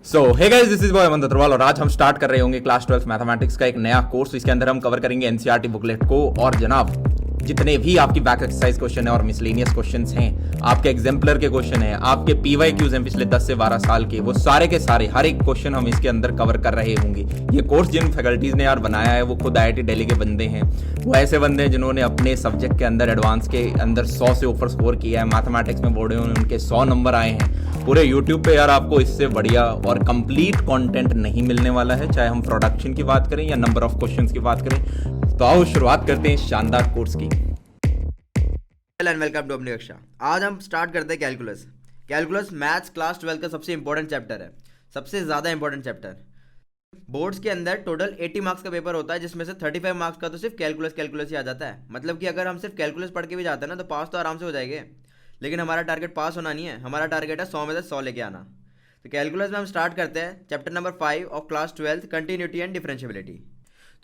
So hey guys, this is boy Aman Agrawal और आज हम स्टार्ट कर रहे होंगे क्लास 12 मैथमेटिक्स का एक नया कोर्स। इसके अंदर हम कवर करेंगे एनसीईआरटी बुकलेट को और जनाब जितने भी आपकी बैक एक्सरसाइज क्वेश्चन है और मिसलेनियस क्वेश्चंस हैं, आपके एग्जाम्पलर के क्वेश्चन है, आपके पीवाईक्यूज हैं पिछले 10 से 12 साल के, वो सारे के सारे हर एक क्वेश्चन हम इसके अंदर कवर कर रहे होंगे। ये कोर्स जिन फैकल्टीज ने यार बनाया है वो खुद आईआईटी दिल्ली के बंदे हैं। वो ऐसे बंदे हैं जिन्होंने अपने सब्जेक्ट के अंदर एडवांस के अंदर 100 से ऊपर स्कोर किया है। मैथमेटिक्स में बोर्ड में उनके 100 नंबर आए हैं। पूरे यूट्यूब पे यार आपको इससे बढ़िया और कंप्लीट कंटेंट नहीं मिलने वाला है, चाहे हम प्रोडक्शन की बात करें या नंबर ऑफ क्वेश्चंस की बात करें। तो आओ शुरुआत करते हैं शानदार कोर्स की। एंड वेलकम टू अपनी कक्षा। आज हम स्टार्ट करते हैं कैलकुलस मैथ्स क्लास 12 का सबसे इंपॉर्टेंट चैप्टर है, सबसे ज़्यादा इंपॉर्टेंट चैप्टर। बोर्ड्स के अंदर टोटल 80 मार्क्स का पेपर होता है, जिसमें से 35 मार्क्स का तो सिर्फ कैलकुलस ही आ जाता है। मतलब कि अगर हम सिर्फ कैलकुलस पढ़ के भी जाते हैं ना तो पास तो आराम से हो जाएंगे, लेकिन हमारा टारगेट पास होना नहीं है, हमारा टारगेट है 100 में से 100 लेके आना। तो कैलकुलस में हम स्टार्ट करते हैं chapter number 5 of class 12, continuity and differentiability.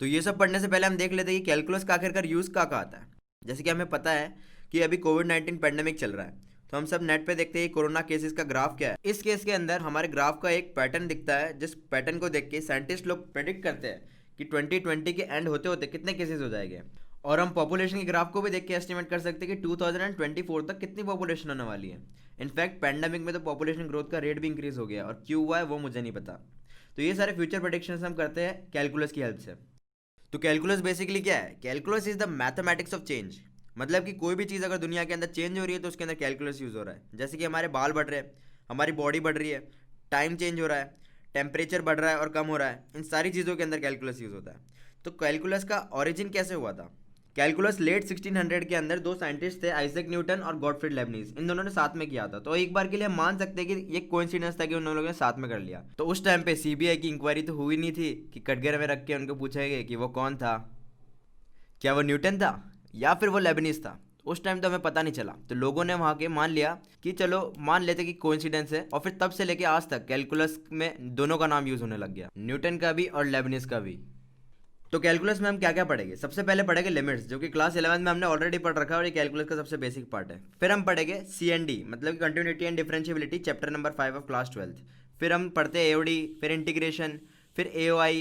तो ये सब पढ़ने से पहले हम देख लेते हैं कि कैलकुलस का आखिरकार यूज़ क्या आता है। जैसे कि हमें पता है कि अभी कोविड-19 पेंडेमिक चल रहा है, तो हम सब नेट पे देखते हैं कोरोना केसेस का ग्राफ क्या है। इस केस के अंदर हमारे ग्राफ का एक पैटर्न दिखता है, जिस पैटर्न को देख के साइंटिस्ट लोग प्रेडिक्ट करते हैं कि 2020 के एंड होते होते कितने केसेस हो जाएंगे। और हम पॉपुलेशन के ग्राफ को भी देख के एस्टिमेट कर सकते हैं कि 2024 तक कितनी पॉपुलेशन होने वाली है। इनफैक्ट पैंडेमिक में तो पॉपुलेशन ग्रोथ का रेट भी इंक्रीज हो गया, और क्यों हुआ है वो मुझे नहीं पता। तो ये सारे फ्यूचर प्रेडिक्शंस हम करते हैं कैलकुलस की हेल्प से। तो कैलकुलस बेसिकली क्या है? Calculus is the mathematics of change. मतलब कि कोई भी चीज़ अगर दुनिया के अंदर चेंज हो रही है तो उसके अंदर कैलकुलस यूज़ हो रहा है। जैसे कि हमारे बाल बढ़ रहे हैं, हमारी बॉडी बढ़ रही है, टाइम चेंज हो रहा है, टेम्परेचर बढ़ रहा है और कम हो रहा है, इन सारी चीज़ों के अंदर कैलकुलस यूज़ होता है। तो कैलकुलस का ओरिजिन कैसे हुआ था? कैलकुलस लेट 1600 के अंदर दो साइंटिस्ट थे, आइजैक न्यूटन और गॉटफ्रीड लेबनीज। इन दोनों ने साथ में किया था। तो एक बार के लिए हम मान सकते हैं कि ये कोइंसिडेंस था कि उन लोगों ने साथ में कर लिया। तो उस टाइम पे सीबीआई की इंक्वायरी तो हुई नहीं थी कि कटघरे में रख के उनको पूछेंगे कि वो कौन था, क्या वो न्यूटन था या फिर वो लेबनीज था। उस टाइम तो हमें पता नहीं चला। तो लोगों ने वहाँ के मान लिया कि चलो मान लेते कि कोइंसिडेंस है, और फिर तब से लेके आज तक कैलकुलस में दोनों का नाम यूज़ होने लग गया, न्यूटन का भी और लेबनीज का भी। तो कैलकुलस में हम क्या क्या पढ़ेंगे? सबसे पहले पढ़ेंगे लिमिट्स, जो कि क्लास 11 में हमने ऑलरेडी पढ़ रखा है और ये कैलकुलस का सबसे बेसिक पार्ट है। फिर हम पढ़ेंगे CND, मतलब continuity and differentiability, chapter number 5 of class 12। फिर हम पढ़ते हैं AOD, फिर इंटीग्रेशन, फिर AOI,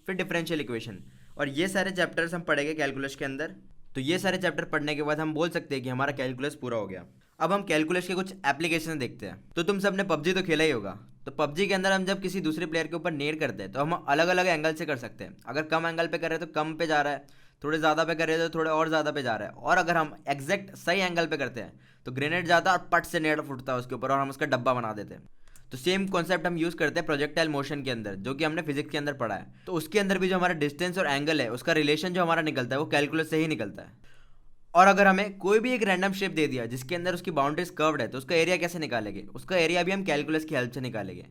फिर डिफरेंशियल इक्वेशन। और ये सारे चैप्टर्स हम पढ़ेंगे कैलकुलस के अंदर। तो ये सारे चैप्टर पढ़ने के बाद हम बोल सकते हैं कि हमारा कैलकुलस पूरा हो गया। अब हम कैलकुलस के कुछ एप्लीकेशन देखते हैं। तो तुम सबने पबजी तो खेला ही होगा। तो पबजी के अंदर हम जब किसी दूसरे प्लेयर के ऊपर नेड करते हैं तो हम अलग अलग एंगल से कर सकते हैं। अगर कम एंगल पे कर रहे हैं तो कम पे जा रहा है, थोड़े ज़्यादा पे कर रहे हैं तो थोड़े और ज़्यादा पे जा रहा है, और अगर हम एग्जैक्ट सही एंगल पे करते हैं तो ग्रेनेड जाता है और पट से नेड फुटता है उसके ऊपर और हम उसका डब्बा बना देते हैं। तो सेम कॉन्सेप्ट हम यूज़ करते हैं प्रोजेक्टाइल मोशन के अंदर, जो कि हमने फिजिक्स के अंदर पढ़ा है। तो उसके अंदर भी जो हमारा डिस्टेंस और एंगल है उसका रिलेशन जो हमारा निकलता है वो कैलकुलस से ही निकलता है। और अगर हमें कोई भी एक रैंडम शेप दे दिया जिसके अंदर उसकी बाउंड्रीज कर्व्ड है तो उसका एरिया कैसे निकालेंगे? उसका एरिया भी हम कैलकुलस की हेल्प से निकालेंगे।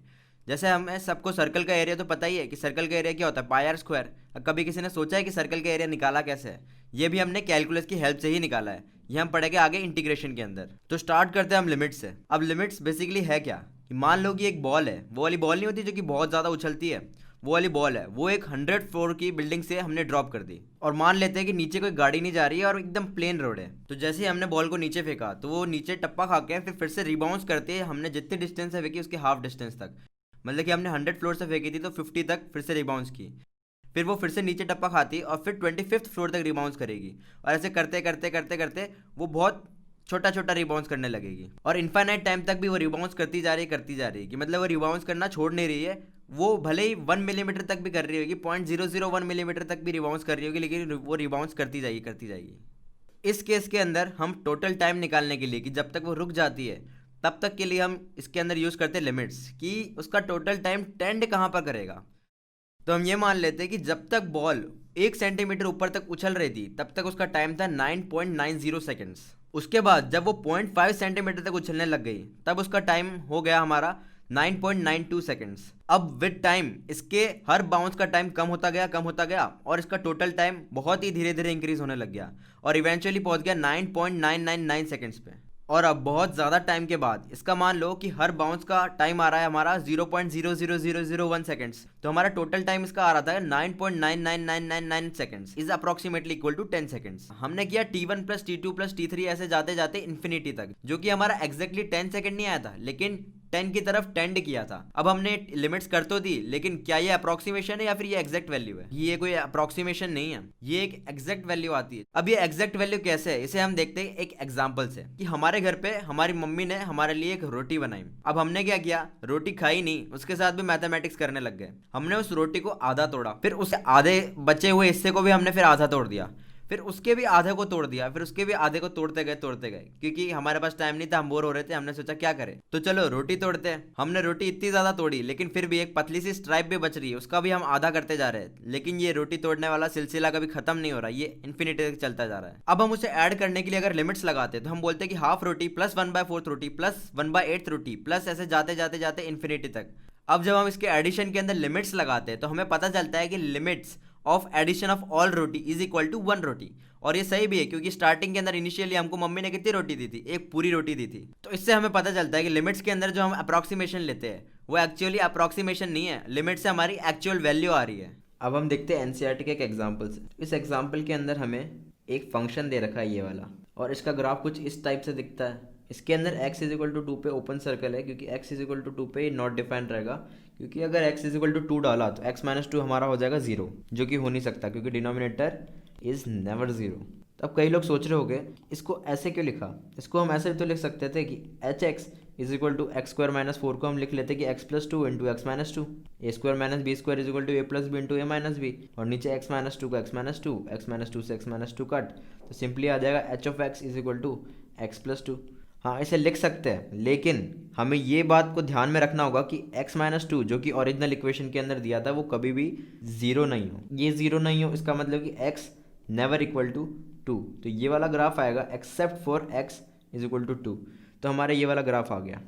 जैसे हमें सबको सर्कल का एरिया तो पता ही है कि सर्कल का एरिया क्या होता है, पाई आर स्क्वायर। कभी किसी ने सोचा है कि सर्कल का एरिया निकाला कैसे है? ये भी हमने कैलकुलस की हेल्प से ही निकाला है। ये हम पढ़ेंगे आगे इंटीग्रेशन के अंदर। तो स्टार्ट करते हैं हम लिमिट्स से। अब लिमिट्स बेसिकली है क्या कि मान लो कि एक बॉल है, वो वाली बॉल नहीं होती जो कि बहुत ज़्यादा उछलती है, वो वाली बॉल है, वो एक 100 फ्लोर की बिल्डिंग से हमने ड्रॉप कर दी। और मान लेते हैं कि नीचे कोई गाड़ी नहीं जा रही है और एकदम प्लेन रोड है। तो जैसे ही हमने बॉल को नीचे फेंका तो वो नीचे टप्पा खा के फिर से रिबाउंस करते हैं, हमने जितनी डिस्टेंस है फेंकी उसके हाफ डिस्टेंस तक। मतलब कि हमने 100 फ्लोर से फेंकी थी तो 50 तक फिर से रिबाउंस की, फिर वो फिर से नीचे टप्पा खाती और फिर 25th फ्लोर तक रिबाउंस करेगी। और ऐसे करते करते करते करते वो बहुत छोटा छोटा रिबाउंस करने लगेगी और इन्फाइनाइट टाइम तक भी वो रिबाउंस करती जा रही है कि मतलब वो रिबाउंस करना छोड़ नहीं रही है। वो भले ही 1 मिलीमीटर तक भी कर रही होगी, 0.001 मिलीमीटर तक भी रिबाउंस कर रही होगी, लेकिन वो रिबाउंस करती जाएगी। इस केस के अंदर हम टोटल टाइम निकालने के लिए कि जब तक वो रुक जाती है तब तक के लिए हम इसके अंदर यूज़ करते हैं लिमिट्स, कि उसका टोटल टाइम टेंड कहाँ पर करेगा। तो हम ये मान लेते हैं कि जब तक बॉल 1 सेंटीमीटर ऊपर तक उछल रही थी तब तक उसका टाइम था 9.90 सेकेंड्स। उसके बाद जब वो 0.5 सेंटीमीटर तक उछलने लग गई तब उसका टाइम हो गया हमारा 9.92 सेकेंड्स। अब विद टाइम इसके हर बाउंस का टाइम कम होता गया और इसका टोटल टाइम बहुत ही धीरे धीरे इंक्रीज होने लग गया और इवेंचुअली पहुंच गया 9.999 सेकेंड्स पे। और अब बहुत ज़्यादा टाइम के बाद इसका मान लो कि हर बाउंस का टाइम आ रहा है हमारा 0.00001 सेकेंड्स। तो हमारा टोटल टाइम इसका आ रहा था 9.99999 seconds is approximately equal to 10 seconds. हमने किया T1 plus T2 plus T3 ऐसे जाते जाते इन्फिनिटी तक, जो कि हमारा एग्जैक्टली 10 सेकेंड नहीं आया था, लेकिन 10 की तरफ टेंड किया था। अब हमने लिमिट्स कर तो दी, लेकिन क्या ये अप्रोक्सीमेशन है या फिर ये एग्जैक्ट वैल्यू है? ये कोई अप्रोक्सीमेशन नहीं है, ये एक एग्जैक्ट वैल्यू आती है। अब ये एग्जैक्ट वैल्यू कैसे है, इसे हम देखते हैं एक एग्जाम्पल से, कि हमारे घर पे हमारी मम्मी ने हमारे लिए एक रोटी बनाई। अब हमने क्या किया, रोटी खाई नहीं, उसके साथ भी मैथमेटिक्स करने लग गए। हमने उस रोटी को आधा तोड़ा, फिर उस आधे बचे हुए हिस्से को भी हमने फिर आधा तोड़ दिया, फिर उसके भी आधे को तोड़ दिया, फिर उसके भी आधे को तोड़ते गए, क्योंकि हमारे पास टाइम नहीं था, हम बोर हो रहे थे। हमने सोचा क्या करें, तो चलो रोटी तोड़ते हैं। हमने रोटी इतनी ज्यादा तोड़ी, लेकिन फिर भी एक पतली सी स्ट्राइप भी बच रही है, उसका भी हम आधा करते जा रहे हैं। लेकिन ये रोटी तोड़ने वाला सिलसिला कभी खत्म नहीं हो रहा, ये इन्फिनिटी तक चलता जा रहा है। अब हम उसे ऐड करने के लिए अगर लिमिट्स लगाते हैं, तो हम बोलते हैं कि हाफ रोटी प्लस 1/4 रोटी प्लस 1/8 रोटी प्लस ऐसे जाते जाते जाते इन्फिनिटी तक। अब जब हम इसके एडिशन के अंदर लिमिट्स लगाते हैं, तो हमें पता चलता है कि limits of addition of all roti is equal to 1 roti. और ये सही भी है, क्योंकि स्टार्टिंग के अंदर इनिशियली हमको मम्मी ने कितनी रोटी दी थी, एक पूरी रोटी दी थी। तो इससे हमें पता चलता है कि लिमिट्स के अंदर जो हम अप्रोक्सीमेशन लेते हैं, वो एक्चुअली अप्रोक्सीमेशन नहीं है, लिमिट से हमारी एक्चुअल वैल्यू आ रही है। अब हम देखते हैं एनसीईआरटी के एक एग्जाम्पल से। इस एग्जाम्पल के अंदर हमें एक फंक्शन दे रखा है ये वाला, और इसका ग्राफ कुछ इस टाइप से दिखता है। इसके अंदर x इज इक्वल टू 2 पे ओपन सर्कल है, क्योंकि x इज इक्वल टू 2 पे नॉट डिफाइंड रहेगा, क्योंकि अगर x इज इक्वल टू 2 डाला तो x माइनस 2 हमारा हो जाएगा 0, जो कि हो नहीं सकता, क्योंकि डिनोमिनेटर इज नेवर 0। अब कई लोग सोच रहे होंगे इसको ऐसे क्यों लिखा, इसको हम ऐसे भी तो लिख सकते थे कि H X is equal to x square minus 4 को हम लिख लेते कि X plus 2 into X minus 2, A square minus B square is equal to A plus B into A minus B, और नीचे एक्स माइनस 2 को एक्स माइनस 2, एक्स माइनस 2 से X minus 2 cut, तो सिंपली आ जाएगा H of x is equal to X plus 2। हाँ, इसे लिख सकते हैं, लेकिन हमें ये बात को ध्यान में रखना होगा कि x माइनस 2 जो कि ओरिजिनल इक्वेशन के अंदर दिया था, वो कभी भी 0 नहीं हो। ये 0 नहीं हो, इसका मतलब कि x नेवर इक्वल टू 2, तो ये वाला ग्राफ आएगा except for x is equal to 2। तो हमारा ये वाला ग्राफ आ गया।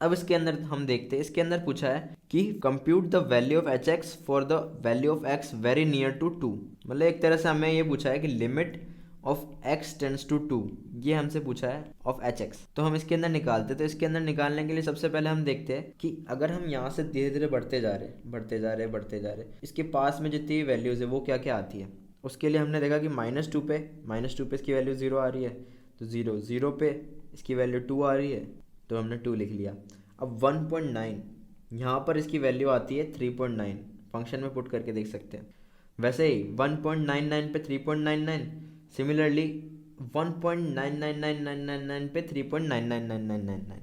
अब इसके अंदर हम देखते हैं, इसके अंदर पूछा है कि compute the value of H X for the value of x very near to 2। मतलब एक तरह से हमें ये पूछा है कि limit of x tends to 2, ये हमसे पूछा है ऑफ एच एक्स। तो हम इसके अंदर निकालते, तो इसके अंदर निकालने के लिए सबसे पहले हम देखते हैं कि अगर हम यहाँ से धीरे धीरे बढ़ते जा रहे, इसके पास में जितनी वैल्यूज़ है वो क्या क्या आती है। उसके लिए हमने देखा कि -2 पे इसकी वैल्यू 0 आ रही है, तो 0 पे इसकी वैल्यू 2 आ रही है, तो हमने 2 लिख लिया। अब 1.9 यहाँ पर इसकी वैल्यू आती है 3.9, फंक्शन में पुट करके देख सकते हैं। वैसे ही 1.99 पे 3.99, सिमिलरली 1.999999 पे 3.999999,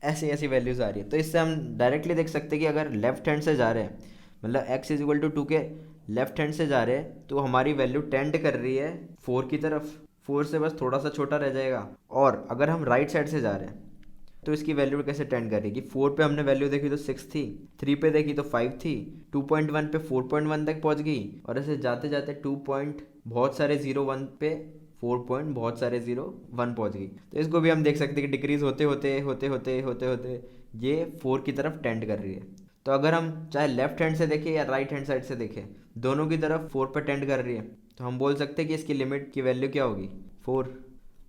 ऐसी वैल्यूज़ आ रही है। तो इससे हम डायरेक्टली देख सकते हैं कि अगर लेफ्ट हैंड से जा रहे हैं, मतलब x इज इक्वल टू 2 के लेफ्ट हैंड से जा रहे हैं, तो हमारी वैल्यू टेंड कर रही है 4 की तरफ, 4 से बस थोड़ा सा छोटा रह जाएगा। और अगर हम राइट साइड से जा रहे हैं, तो इसकी वैल्यू कैसे टेंड करेगी। 4 पे हमने वैल्यू देखी तो 6 थी, 3 पे देखी तो 5 थी, 2.1 पे 4.1 तक पहुंच गई, और ऐसे जाते जाते 2 पॉइंट बहुत सारे 0 1 पे 4 पॉइंट बहुत सारे 0 1 पहुंच गई। तो इसको भी हम देख सकते हैं कि डिक्रीज होते होते ये 4 की तरफ टेंड कर रही है। तो अगर हम चाहे लेफ्ट हैंड से देखें या राइट हैंड साइड से देखें, दोनों की तरफ 4 पर टेंड कर रही है, तो हम बोल सकते हैं कि इसकी लिमिट की वैल्यू क्या होगी, 4।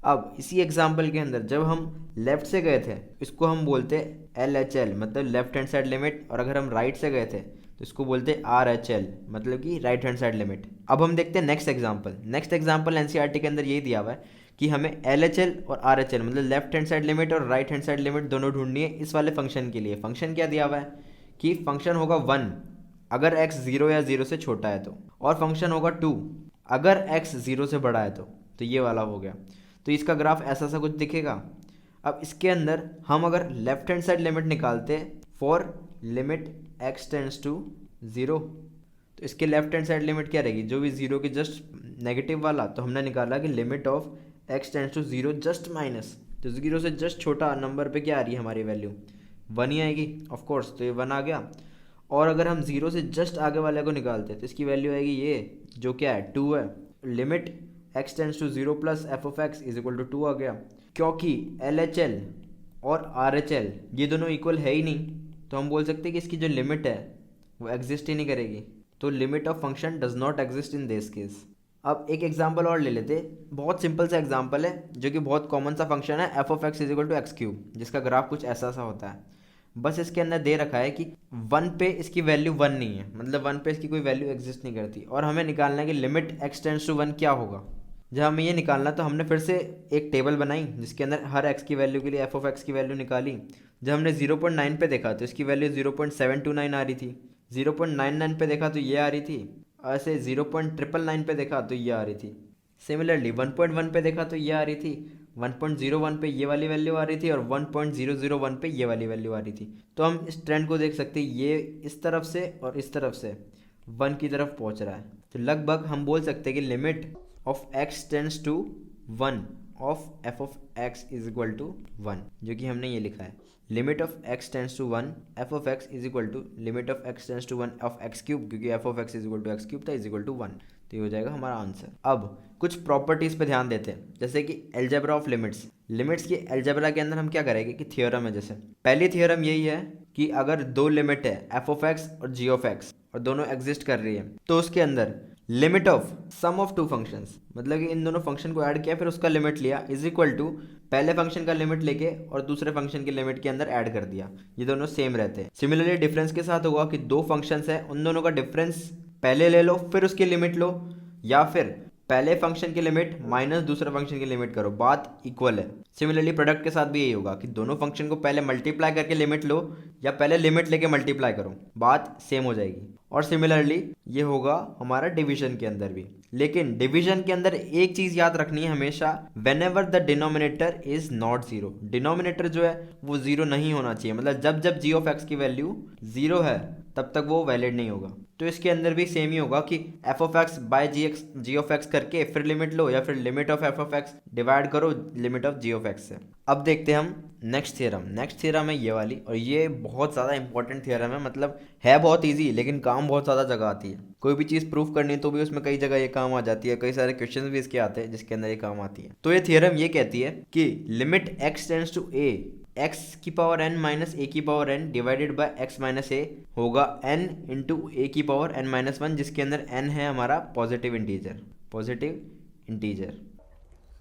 अब इसी एग्जाम्पल के अंदर जब हम लेफ्ट से गए थे, इसको हम बोलते LHL, मतलब लेफ्ट हैंड साइड लिमिट, और अगर हम राइट से गए थे तो इसको बोलते RHL, मतलब कि राइट हैंड साइड लिमिट। अब हम देखते हैं नेक्स्ट एग्जाम्पल एनसीईआरटी के अंदर यही दिया हुआ है कि हमें LHL और RHL, मतलब लेफ्ट हैंड साइड लिमिट और राइट हैंड साइड लिमिट दोनों ढूंढनी है इस वाले फंक्शन के लिए। फंक्शन क्या दिया हुआ है कि फंक्शन होगा 1 अगर x 0 या 0 से छोटा है तो, और फंक्शन होगा 2 अगर x 0 से बड़ा है तो ये वाला हो गया। तो इसका ग्राफ ऐसा सा कुछ दिखेगा। अब इसके अंदर हम अगर लेफ्ट हैंड साइड लिमिट निकालते for limit x tends to 0, तो इसके लेफ्ट हैंड साइड लिमिट क्या रहेगी, जो भी 0 की जस्ट नेगेटिव वाला। तो हमने निकाला कि limit of x tends to 0 just minus, तो 0 से जस्ट छोटा नंबर पे क्या आ रही है हमारी वैल्यू, 1 ही आएगी ऑफ कोर्स, तो ये 1 आ गया। और अगर हम 0 से जस्ट आगे वाले को निकालते हैं तो इसकी वैल्यू आएगी ये, जो क्या है 2 है। Limit x tends to 0 plus f of x is equal to 2 आ गया। क्योंकि LHL और RHL ये दोनों इक्वल है ही नहीं, तो हम बोल सकते हैं कि इसकी जो लिमिट है वो एग्जिस्ट ही नहीं करेगी। तो limit of function does not exist in this case. अब एक एग्जांपल और ले लेते, बहुत सिंपल सा एग्जांपल है जो कि बहुत कॉमन सा फंक्शन है, f of x is equal to X cube, जिसका ग्राफ कुछ ऐसा सा होता है। बस इसके अंदर दे रखा है कि 1 पे इसकी वैल्यू 1 नहीं है, मतलब 1 पे इसकी कोई वैल्यू एग्जिस्ट नहीं करती, और हमें निकालना है कि लिमिट x टेंड्स टू 1 क्या होगा। जब हमें ये निकालना तो हमने फिर से एक टेबल बनाई जिसके अंदर हर x की वैल्यू के लिए f ऑफ x की वैल्यू निकाली। जब हमने 0.9 पे देखा तो इसकी वैल्यू 0.729 आ रही थी, 0.99 पे देखा तो ये आ रही थी, ऐसे 0.999 पे देखा तो ये आ रही थी। सिमिलरली 1.1 पे देखा तो ये आ रही थी, 1.01 पे ये वाली वैल्यू आ रही थी और 1.001 पे ये वाली वैल्यू आ रही थी। तो हम इस ट्रेंड को देख सकते हैं, ये इस तरफ से और इस तरफ से 1 की तरफ पहुंच रहा है। तो लगभग हम बोल सकते हैं कि limit of x tends to 1 of f of x is equal to 1, जो कि हमने ये लिखा है। Limit of x tends to 1 f of x is equal to limit of x tends to 1 of x cube, क्योंकि f of x is equal to x cube था, is equal to 1। तो ये हो जाएगा हमारा आंसर। अब कुछ properties पे ध्यान देते हैं, जैसे कि एल्जेब्रा ऑफ लिमिट्स। लिमिट्स की एल्जेब्रा के अंदर हम क्या करेंगे कि थियोरम है। जैसे पहली थियोरम यही है कि अगर दो लिमिट है f ऑफ x और g ऑफ x और दोनों एग्जिस्ट कर रही है तो उसके अंदर limit of sum of two functions, मतलब कि इन दोनों फंक्शन को ऐड किया फिर उसका लिमिट लिया, इज इक्वल टू पहले फंक्शन का लिमिट लेके और दूसरे फंक्शन के लिमिट के अंदर ऐड कर दिया, ये दोनों सेम रहते हैं। सिमिलरली डिफरेंस के साथ होगा कि दो फंक्शंस है, उन दोनों का डिफरेंस पहले ले लो फिर उसकी लिमिट लो, या फिर पहले फंक्शन की लिमिट माइनस दूसरे फंक्शन की लिमिट करो, बात इक्वल है। सिमिलरली प्रोडक्ट के साथ भी यही होगा कि दोनों फंक्शन को पहले मल्टीप्लाई करके लिमिट लो या पहले लिमिट लेके मल्टीप्लाई करो, बात सेम हो जाएगी। और सिमिलरली ये होगा हमारा डिवीजन के अंदर भी। लेकिन डिवीजन के अंदर एक चीज याद रखनी है हमेशा, when ever the denominator is not zero, denominator जो है वो जीरो नहीं होना चाहिए, मतलब जब जब g ऑफ x की वैल्यू जीरो है तब तक वो वैलिड नहीं होगा। तो इसके अंदर भी सेम ही होगा कि f of x by g of x करके फिर लिमिट लो या फिर limit of f of x divide करो limit of g of x से। अब देखते हैं हम नेक्स्ट थ्योरम। नेक्स्ट थ्योरम है ये वाली, और ये बहुत ज़्यादा इंपॉर्टेंट थ्योरम है, मतलब है बहुत इजी लेकिन काम बहुत ज़्यादा जगह आती है। कोई भी चीज़ प्रूफ करनी है तो भी उसमें कई जगह ये काम आ जाती है, कई सारे क्वेश्चन भी इसके आते हैं जिसके अंदर ये काम आती है। तो ये थ्योरम ये कहती है कि limit x tends to a x की पावर n माइनस a की power n divided by x minus a होगा n इंटू a की पावर n माइनस 1, जिसके अंदर n है हमारा पॉजिटिव इंटीजर, पॉजिटिव इंटीजर।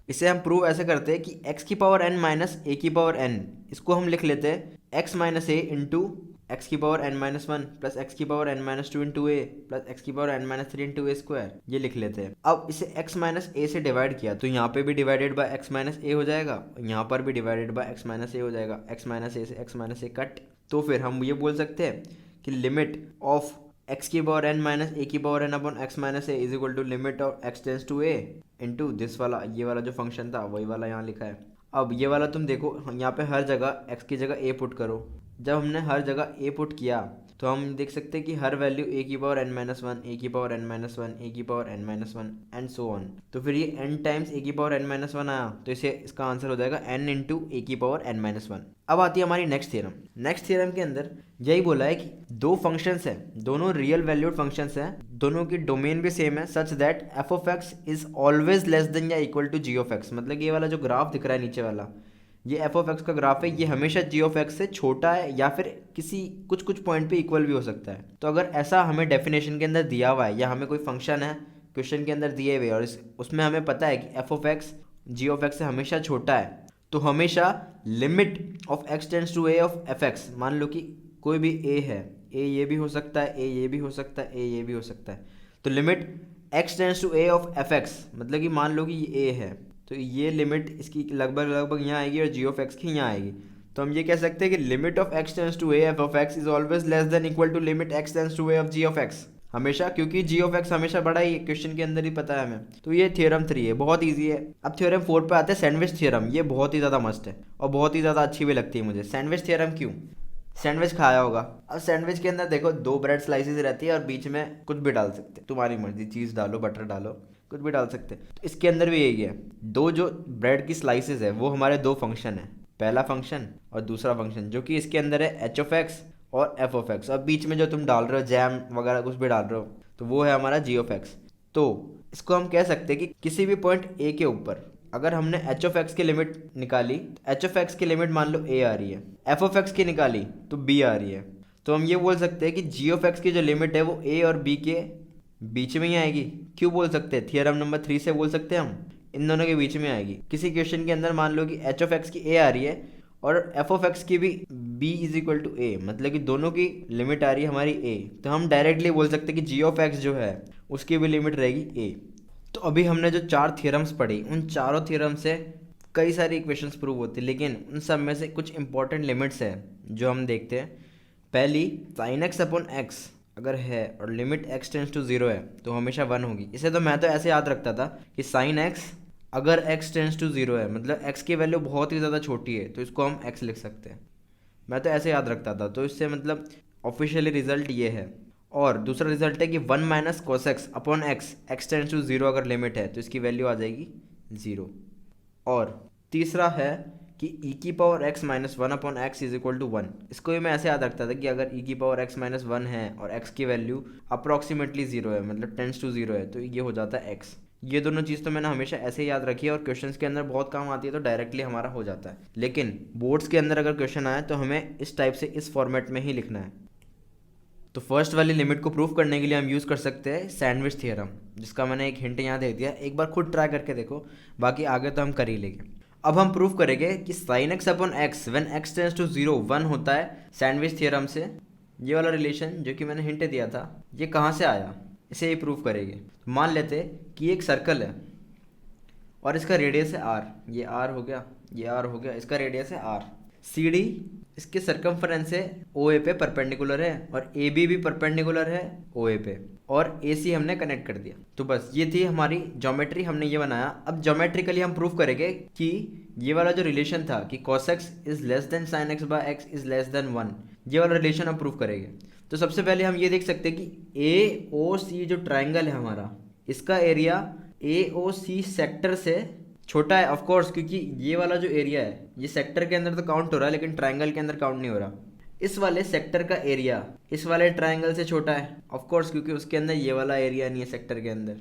इसे हम प्रूव ऐसे करते हैं कि x की पावर n माइनस a की पावर n, इसको हम लिख लेते हैं x minus a into x की power n minus 1 plus x की power n minus 2 into a plus x की power n minus 3 into a square, ये लिख लेते हैं। अब इसे x माइनस a से डिवाइड किया तो यहाँ पे भी divided by x minus a हो जाएगा, यहाँ पर भी divided by x minus a हो जाएगा, x माइनस a से x माइनस a कट। तो फिर हम ये बोल सकते हैं कि लिमिट ऑफ x की पावर n माइनस a की power n upon x minus a is equal to limit of x tends to a into this वाला, ये वाला जो फंक्शन था वही वाला यहाँ लिखा है। अब ये वाला तुम देखो, यहाँ पे हर जगह x की जगह a पुट करो। जब हमने हर जगह a पुट किया तो हम देख सकते हैं कि हर वैल्यू a की पावर n माइनस 1, a की पावर n माइनस 1, a की power n minus 1 and so on. तो फिर ये n टाइम्स a की पावर n माइनस 1 आया, तो इसे इसका आंसर हो जाएगा n इंटू a की पावर n माइनस 1। अब आती है हमारी नेक्स्ट थ्योरम। नेक्स्ट थ्योरम के अंदर यही बोला है कि दो फंक्शंस हैं, दोनों रियल वैल्यूड फंक्शंस हैं, दोनों की डोमेन भी सेम है, such that f of x is always less than या equal to g of x। मतलब ये वाला जो ग्राफ दिख रहा है नीचे वाला, ये f ऑफ x का ग्राफ है, ये हमेशा g ऑफ x से छोटा है या फिर किसी कुछ पॉइंट पे इक्वल भी हो सकता है। तो अगर ऐसा हमें डेफिनेशन के अंदर दिया हुआ है या हमें कोई फंक्शन है क्वेश्चन के अंदर दिए हुए और उसमें हमें पता है कि f of x g of x से हमेशा छोटा है, तो हमेशा limit of x tends to a of f(x), मान लो कि कोई भी a है, a ये भी हो सकता है, a ये भी हो सकता है, a ये भी हो सकता है, तो limit x tends to a of f(x), मतलब कि मान लो कि ये a है तो ये लिमिट इसकी लगभग यहाँ आएगी और g ऑफ x की यहाँ आएगी। तो हम ये कह सकते हैं कि limit of x tends to a f of x is always less than equal to limit x tends to a of g of x, हमेशा, क्योंकि g ऑफ x हमेशा बड़ा ही क्वेश्चन के अंदर ही पता है हमें। तो ये थ्योरम 3 है, बहुत ईजी है। अब थ्योरम 4 पे आते हैं, सैंडविच थ्योरम। ये बहुत ही ज़्यादा मस्त है और बहुत ही ज़्यादा अच्छी भी लगती है मुझे। सैंडविच थ्योरम क्यों? सैंडविच खाया होगा, अब सैंडविच के अंदर देखो दो ब्रेड स्लाइसेस रहती है और बीच में कुछ भी डाल सकते हैं, तुम्हारी मर्जी, चीज़ डालो, बटर डालो, कुछ भी डाल सकते हैं। तो इसके अंदर भी यही है, दो जो ब्रेड की स्लाइसेस है वो हमारे दो फंक्शन है, पहला फंक्शन और दूसरा फंक्शन, जो कि इसके अंदर है h ऑफ x और f ऑफ x। अब बीच में जो तुम डाल रहे हो जैम वगैरह कुछ भी डाल रहे हो तो वो है हमारा g ऑफ x। तो इसको हम कह सकते हैं कि किसी भी पॉइंट a के ऊपर अगर हमने h ऑफ x की लिमिट निकाली, h ऑफ x की लिमिट मान लो a आ रही है, f ऑफ x की निकाली तो b आ रही है, तो हम ये बोल सकते हैं कि g ऑफ x की जो लिमिट है वो a और b के बीच में ही आएगी। क्यों बोल सकते हैं? थियरम नंबर 3 से बोल सकते हैं हम, इन दोनों के बीच में आएगी। किसी क्वेश्चन के अंदर मान लो कि h ऑफ x की a आ रही है और f ऑफ x की भी b is equal to a, मतलब कि दोनों की लिमिट आ रही है हमारी a, तो हम डायरेक्टली बोल सकते हैं कि g ऑफ x जो है उसकी भी लिमिट रहेगी a। तो अभी हमने जो 4 थ्योरम्स पढ़ी, उन चारों थ्योरम से कई सारी इक्वेशंस प्रूव होती है, लेकिन उन सब में से कुछ इंपॉर्टेंट लिमिट्स है जो हम देखते हैं। पहली, साइन एक्स अपॉन एक्स अगर है और लिमिट एक्स टेंस टू 0 है तो हमेशा 1 होगी। इसे तो मैं तो ऐसे याद रखता था कि साइन एक्स अगर एक्स टेंस टू 0 है, मतलब एक्स की वैल्यू बहुत ही ज़्यादा छोटी है, तो इसको हम एक्स लिख सकते हैं। मैं तो ऐसे याद रखता था, तो इससे मतलब ऑफिशियली रिजल्ट ये है। और दूसरा रिजल्ट है कि 1 minus cos X upon X, X tends to 0 अगर लिमिट है तो इसकी वैल्यू आ जाएगी 0। और तीसरा है कि ई की power X minus 1 upon X is equal to 1। इसको भी मैं ऐसे याद रखता था कि अगर ई की पावर एक्स माइनस 1 है और एक्स की वैल्यू अप्रॉक्सीमेटली 0 है, मतलब टेंस टू 0 है, तो ये हो जाता है एक्स। ये दोनों चीज़ तो मैंने हमेशा ऐसे ही याद रखी है और क्वेश्चंस के अंदर बहुत काम आती है, तो डायरेक्टली हमारा हो जाता है। लेकिन बोर्ड्स के अंदर अगर क्वेश्चन आए तो हमें इस टाइप से, इस फॉर्मेट में ही लिखना है। तो फर्स्ट वाली लिमिट को प्रूफ करने के लिए हम यूज़ कर सकते हैं सैंडविच थ्योरम, जिसका मैंने एक हिंट यहाँ दे दिया। एक बार खुद ट्राई करके देखो, बाकी आगे तो हम कर ही लेंगे। अब हम प्रूफ करेंगे कि sine X upon X when X tends to 0 1 होता है सैंडविच थ्योरम से। ये वाला रिलेशन जो कि मैंने हिंट दिया था, ये कहाँ से आया, इसे ही प्रूफ करेंगे। मान लेते कि एक सर्कल है और इसका रेडियस है r, ये r हो गया, ये r हो गया, इसका रेडियस है r। सी डी इसके सरकमफ्रेंस से ओ ए पे परपेंडिकुलर है और ए बी भी परपेंडिकुलर है ओ ए पे, और ए सी हमने कनेक्ट कर दिया। तो बस ये थी हमारी ज्योमेट्री, हमने ये बनाया। अब ज्योमेट्रिकली हम प्रूफ करेंगे कि ये वाला जो रिलेशन था कि cos x is less than sin x by x is less than 1, ये वाला रिलेशन हम प्रूफ करेंगे। तो सबसे पहले हम ये देख सकते हैं कि ए ओ सी जो ट्राइंगल है हमारा, इसका area A O C sector से छोटा है, ऑफ कोर्स, क्योंकि ये वाला जो एरिया है ये सेक्टर के अंदर तो काउंट हो रहा है लेकिन ट्राइंगल के अंदर काउंट नहीं हो रहा। इस वाले सेक्टर का एरिया इस वाले ट्राइंगल से छोटा है, ऑफ कोर्स, क्योंकि उसके अंदर ये वाला एरिया नहीं है सेक्टर के अंदर।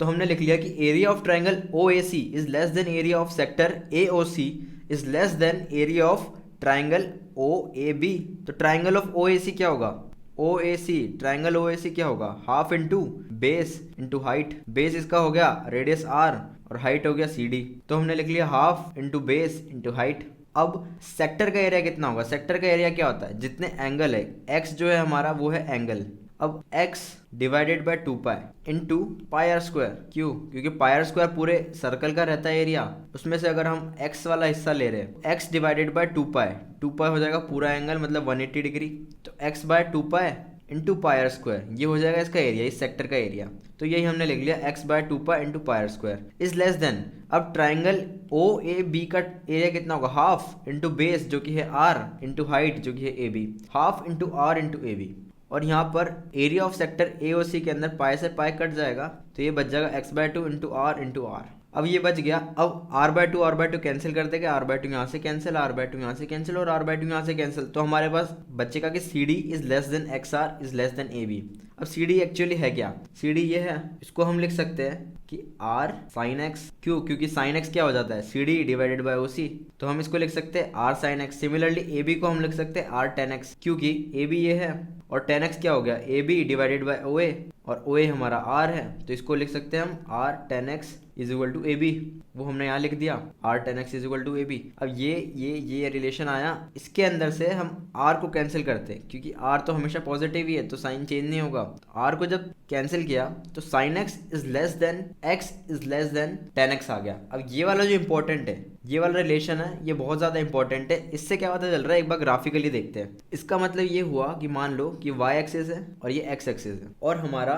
तो हमने लिख लिया कि area of triangle O A C is less than area of sector A O C is less than area of triangle O A B. तो triangle of O A C क्या होगा, ओ A C, triangle O A C क्या होगा, half into base into height. Base इसका हो गया radius are और height हो गया सी डी। तो हमने लिख लिया half into base into height. अब सेक्टर का एरिया कितना होगा, सेक्टर का एरिया क्या होता है, जितने एंगल है, एक्स जो है हमारा वो है एंगल। अब x divided by 2 pi into pi R square. क्यों, क्योंकि पाई आर स्क्वायर पूरे सर्कल का रहता है एरिया, उसमें से अगर हम x वाला हिस्सा ले रहे हैं, x डिवाइडेड बाय 2 पाई हो जाएगा पूरा एंगल, मतलब 180 डिग्री। तो x by 2 pi into pi R square, ये हो जाएगा इसका एरिया, इस सेक्टर का एरिया। तो यही हमने लिख लिया x by 2 pi into pi R square is less than. अब ट्राइंगल ओ ए बी का एरिया कितना होगा, हाफ इंटू बेस जो कि है r इंटू हाइट जो कि है A B, half into R into A B. और यहाँ पर area of sector A O C के अंदर पाई से पाई कट जाएगा, तो ये बच जाएगा x by 2 into R into R. अब ये बच गया। अब r बाय 2 कैंसिल कर देंगे, r बाय 2 यहाँ से कैंसिल, r बाय 2 यहाँ से कैंसिल और r बाय 2 यहाँ से कैंसिल। तो हमारे पास बचेगा कि C D is less than X R is less than A B. अब सी डी एक्चुअली है क्या, सी डी ये है, इसको हम लिख सकते हैं कि r साइन x। क्यों, क्योंकि साइन x क्या हो जाता है, C D divided by O C. तो हम इसको लिख सकते हैं r sine x। Similarly A B को हम लिख सकते हैं r टेन x, क्योंकि ए बी ये है और टेन एक्स क्या हो गया, A B divided by O A, और ओ ए हमारा आर है, तो इसको लिख सकते हैं हम R tan x is equal to A B. वो हमने यहाँ लिख दिया R tan x is equal to A B. अब ये रिलेशन आया, इसके अंदर से हम आर को कैंसिल करते हैं, क्योंकि आर तो हमेशा पॉजिटिव ही है तो साइन चेंज नहीं होगा। आर को जब कैंसिल किया तो sine x is less than x is less than tan x आ गया। अब ये वाला जो इंपॉर्टेंट है, ये वाला रिलेशन है, ये बहुत ज़्यादा इंपॉर्टेंट है। इससे क्या पता चल रहा है, एक बार ग्राफिकली देखते हैं। इसका मतलब ये हुआ कि मान लो कि y एक्सिस है और ये x एक्सिस है और हमारा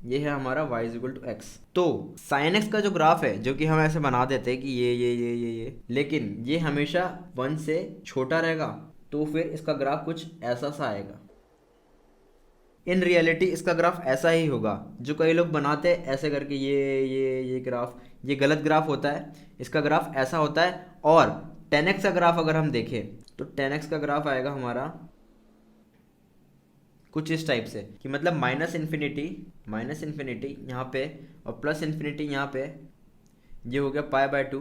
ये है हमारा y is equal to x. तो साइन x का जो ग्राफ है, जो कि हम ऐसे बना देते हैं कि ये लेकिन ये हमेशा 1 से छोटा रहेगा, तो फिर इसका ग्राफ कुछ ऐसा सा आएगा। इन रियलिटी इसका ग्राफ ऐसा ही होगा, जो कई लोग बनाते हैं ऐसे करके ये ग्राफ, ये गलत ग्राफ होता है। इसका ग्राफ ऐसा होता है। और 10x का ग्राफ अगर हम देखें तो 10x का ग्राफ आएगा हमारा कुछ इस टाइप से, कि मतलब माइनस इन्फिनिटी यहाँ पे और प्लस इन्फिनिटी यहाँ पे, ये हो गया पाई बाय 2।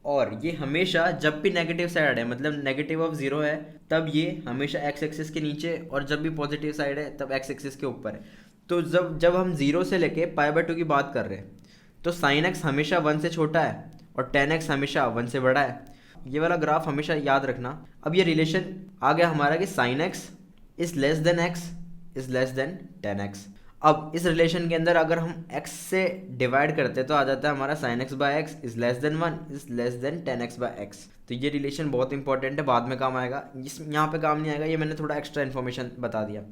और ये हमेशा जब भी नेगेटिव साइड है, मतलब नेगेटिव ऑफ 0 है, तब ये हमेशा एक्स एक्सिस के नीचे, और जब भी पॉजिटिव साइड है तब एक्स एक्सिस के ऊपर है। तो जब हम 0 से लेके पाई बाय 2 की बात कर रहे हैं, तो साइन एक्स हमेशा 1 से छोटा है और टेन एक्स हमेशा 1 से बड़ा है। ये वाला ग्राफ हमेशा याद रखना। अब ये रिलेशन आ गया हमारा कि sine x is less than x is less than tan x. अब इस रिलेशन के अंदर अगर हम x से डिवाइड करते हैं तो आ जाता है हमारा sin x by x is less than 1 is less than 10x by x. तो ये रिलेशन बहुत इंपॉर्टेंट है, बाद में काम आएगा, इस यहाँ पे काम नहीं आएगा, ये मैंने थोड़ा एक्स्ट्रा इन्फॉर्मेशन बता दिया।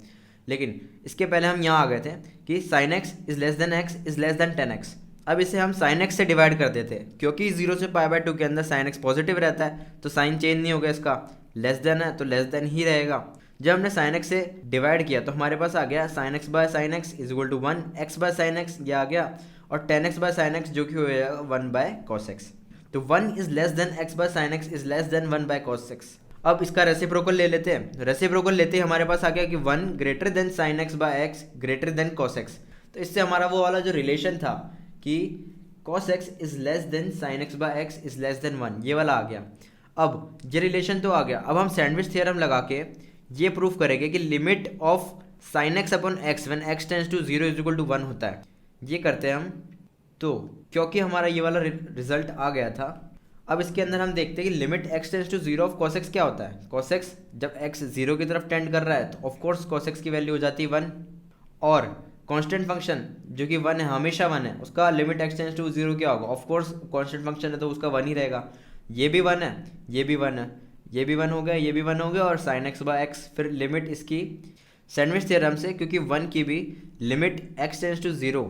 लेकिन इसके पहले हम यहाँ आ गए थे कि sin x is less than x is less than 10x। अब इसे हम sin x से डिवाइड कर देते हैं, क्योंकि 0 से π/2 के अंदर sin x पॉजिटिव रहता है तो साइन चेंज नहीं होगा, इसका लेस देन है तो लेस देन ही रहेगा। जब हमने sin x से डिवाइड किया तो हमारे पास आ गया sin x by sin x is equal to 1 x by sin x, ये आ गया, और 10x बाय sin x जो कि हो जाएगा 1 बाय cos x। तो 1 is less than x by sin x is less than 1 by cos x। अब इसका रेसिप्रोकल ले लेते हैं, रेसिप्रोकल लेते ही हमारे पास आ गया कि 1 greater than sin x by x greater than cos x। तो इससे हमारा वो वाला जो रिलेशन था कि cos x is less than sin x by x is less than 1, ये वाला आ गया। अब ये रिलेशन तो आ गया, अब हम सैंडविच थ्योरम लगा के ये प्रूफ करेंगे कि limit of sin x upon x when x tends to 0 is equal to 1 होता है। ये करते हैं हम, तो क्योंकि हमारा ये वाला रिजल्ट आ गया था, अब इसके अंदर हम देखते हैं कि limit x tends to 0 of cos x क्या होता है। cos x जब x 0 की तरफ टेंड कर रहा है तो ऑफ कोर्स cos x की वैल्यू हो जाती है 1, और कांस्टेंट फंक्शन जो कि 1 है, हमेशा 1 है, उसका लिमिट x टेंड्स टू 0 क्या होगा, ऑफ कोर्स कांस्टेंट फंक्शन है तो उसका 1 ही रहेगा। ये भी 1 है, ये भी 1 है, ये भी 1 हो गया, ये भी 1 हो गया, और sin x बाय x फिर लिमिट इसकी सैंडविच थ्योरम से, क्योंकि 1 की भी लिमिट x टेंड्स टू 0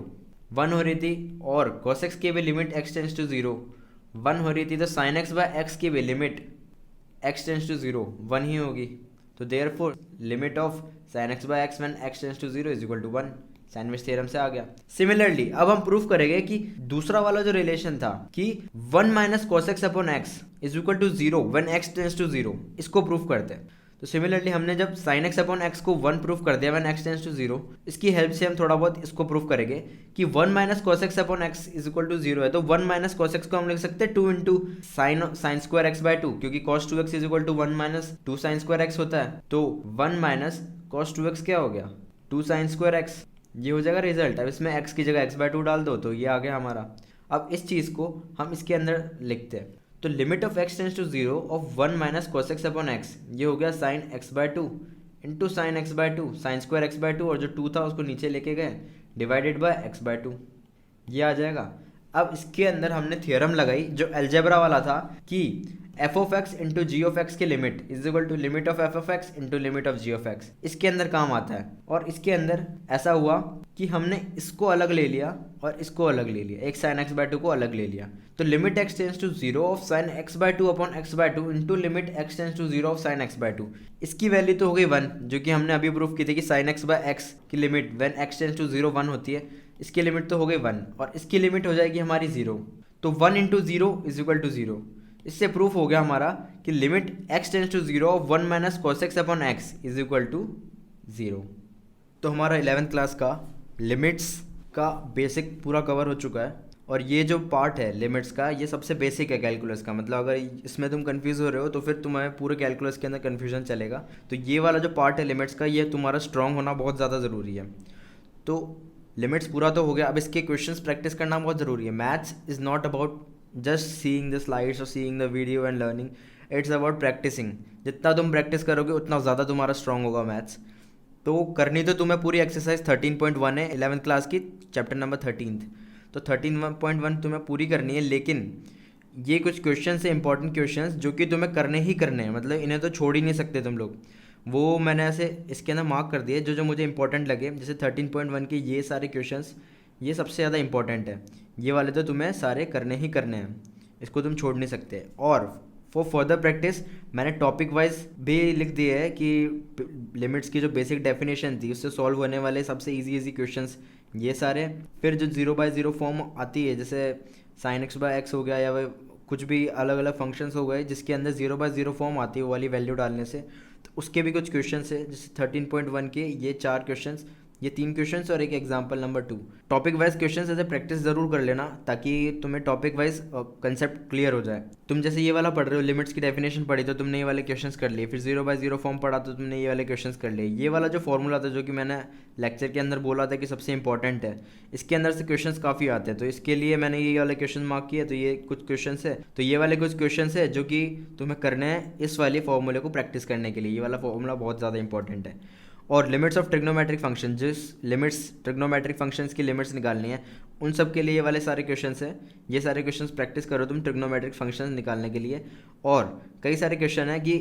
1 हो रही थी, और cos x की भी लिमिट x टेंड्स टू 0 1 हो रही थी, तो sin x बाय x की भी लिमिट x टेंड्स टू 0 1 ही होगी। तो therefore limit of sin x by x when x tends to 0 is equal to 1, sandwich theorem से आ गया। सिमिलरली अब हम प्रूफ करेंगे कि दूसरा वाला जो रिलेशन था कि 1 minus cos x upon x is equal to 0 when x tends to 0, इसको प्रूफ करते हैं। तो सिमिलरली हमने जब sin x अपॉन x को 1 प्रूफ कर दिया व्हेन x टेंड्स टू 0, इसकी हेल्प से हम थोड़ा बहुत इसको प्रूफ करेंगे कि 1 minus cos x upon x is equal to 0 है, तो 1 माइनस cos x को हम लिख सकते हैं 2 into sine square x by 2, क्योंकि cos 2x is equal to 1 minus 2 sine square x होता है, तो 1 माइनस cos 2x क्या हो गया 2 साइन स्क्वायर x, ये हो जाएगा रिजल्ट। अब इसमें x की जगह x बाय 2 डाल दो तो ये आ गया हमारा। अब इस चीज़ को हम इसके अंदर लिखते हैं, तो limit of x tends to 0 of 1 minus cos x upon x, ये हो गया sine x by 2 into sine x by 2 sine square x by 2, और जो 2 था उसको नीचे लेके गए डिवाइडेड बाय x बाय 2, ये आ जाएगा। अब इसके अंदर हमने थ्योरम लगाई जो अलजेब्रा वाला था कि f of x into g of x की limit is equal to limit of f of x into limit of g of x, इसके अंदर काम आता है। और इसके अंदर ऐसा हुआ कि हमने इसको अलग ले लिया और इसको अलग ले लिया, एक साइन x बाय 2 को अलग ले लिया, तो limit x tends to 0 of sine x by 2 upon x by 2 into limit x tends to 0 of sine x by 2, इसकी वैल्यू तो हो गई 1, जो कि हमने अभी प्रूफ की थी कि साइन x बाय x की limit when x tends to 0 1 होती है, इसकी लिमिट तो हो गई 1, और इसकी लिमिट हो जाएगी हमारी 0, तो 1 इंटू 0 इज इक्वल टू 0। इससे प्रूफ हो गया हमारा कि limit x tends to 0 of 1 minus cos x upon x is equal to 0। तो हमारा 11th क्लास का लिमिट्स का बेसिक पूरा कवर हो चुका है, और ये जो पार्ट है लिमिट्स का ये सबसे बेसिक है कैलकुलस का, मतलब अगर इसमें तुम कंफ्यूज हो रहे हो तो फिर तुम्हें पूरे कैलकुलस के अंदर कन्फ्यूजन चलेगा। तो ये वाला जो पार्ट है लिमिट्स का, ये तुम्हारा स्ट्रॉन्ग होना बहुत ज़्यादा ज़रूरी है। तो लिमिट्स पूरा तो हो गया, अब इसके क्वेश्चंस प्रैक्टिस करना बहुत ज़रूरी है। Maths is not about just seeing the slides और seeing the video and learning, it's about practising. जितना तुम प्रैक्टिस करोगे उतना ज़्यादा तुम्हारा स्ट्रॉन्ग होगा मैथ्स। तो करनी तो तुम्हें पूरी एक्सरसाइज 13.1 है 11th क्लास की, चैप्टर नंबर 13, तो 13.1 तुम्हें पूरी करनी है। लेकिन ये कुछ क्वेश्चन है इंपॉर्टेंट क्वेश्चन जो कि तुम्हें करने ही करने हैं, मतलब इन्हें तो छोड़ ही नहीं सकते तुम लोग। वो मैंने ऐसे इसके अंदर मार्क कर दिए जो जो मुझे इंपॉर्टेंट लगे, जैसे 13.1 के ये सारे क्वेश्चंस ये सबसे ज़्यादा इंपॉर्टेंट है, ये वाले तो तुम्हें सारे करने ही करने हैं, इसको तुम छोड़ नहीं सकते। और फॉर फर्दर प्रैक्टिस मैंने टॉपिक वाइज भी लिख दिए है कि लिमिट्स की जो बेसिक डेफिनेशन थी उससे सॉल्व होने वाले सबसे इजी क्वेश्चंस ये सारे। फिर जो 0/0 फॉर्म आती है, जैसे sin x बाय x हो गया, या वह कुछ भी अलग अलग फंक्शंस हो गए जिसके अंदर 0/0 फॉर्म आती है वो वाली वैल्यू डालने से, तो उसके भी कुछ क्वेश्चंस है। जैसे 13.1 के ये 4 क्वेश्चंस, ये 3 क्वेश्चंस और एक example number 2। Topic wise questions ऐसे प्रैक्टिस ज़रूर कर लेना ताकि तुम्हें टॉपिक वाइज कंसेप्ट क्लियर हो जाए। तुम जैसे ये वाला पढ़ रहे हो, लिमिट्स की डेफिनेशन पढ़ी तो तुमने ये वाले क्वेश्चंस कर लिए, फिर 0/0 फॉर्म पढ़ा तो तुमने ये वाले क्वेश्चंस कर लिए। ये वाला जो फॉर्मूला था जो कि मैंने लेक्चर के अंदर बोला था कि सबसे इंपॉर्टेंट है, इसके अंदर से क्वेश्चंस काफ़ी आते हैं, तो इसके लिए मैंने ये वाले क्वेश्चन मार्क किए। तो ये कुछ क्वेश्चन है, तो ये वाले कुछ क्वेश्चन है जो कि तुम्हें करने हैं इस वाले फॉर्मूले को प्रैक्टिस करने के लिए। ये वाला फॉर्मूला बहुत ज़्यादा इंपॉर्टेंट है। और लिमिट्स ऑफ ट्रिग्नोमेट्रिक फंक्शन, जिस लिमिट्स ट्रिग्नोमेट्रिक फंक्शंस की लिमिट्स निकालनी है उन सब के लिए ये वाले सारे क्वेश्चंस हैं। ये सारे क्वेश्चंस प्रैक्टिस करो तुम ट्रिग्नोमेट्रिक फंक्शंस निकालने के लिए। और कई सारे क्वेश्चन है कि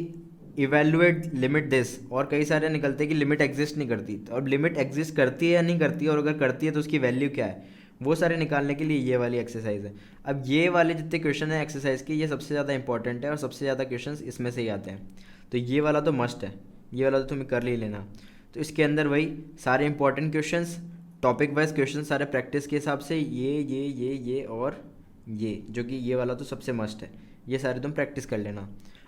इवेल्युएट लिमिट दिस, और कई सारे निकलते हैं कि लिमिट एग्जिस्ट नहीं करती। तो अब लिमिट एग्जिस्ट करती है या नहीं करती है, और अगर करती है तो उसकी वैल्यू क्या है, वो सारे निकालने के लिए ये वाली एक्सरसाइज है। अब ये वाले जितने क्वेश्चन है एक्सरसाइज के, ये सबसे ज़्यादा इंपॉर्टेंट है और सबसे ज़्यादा क्वेश्चन इसमें से ही आते हैं। तो ये वाला तो मस्ट है, ये वाला तो तुम्हें कर ही लेना। तो इसके अंदर वही सारे important questions, topic wise question सारे प्रैक्टिस के हिसाब से, ये और ये, जो कि ये वाला तो सबसे मस्ट है, ये सारे तुम प्रैक्टिस कर लेना।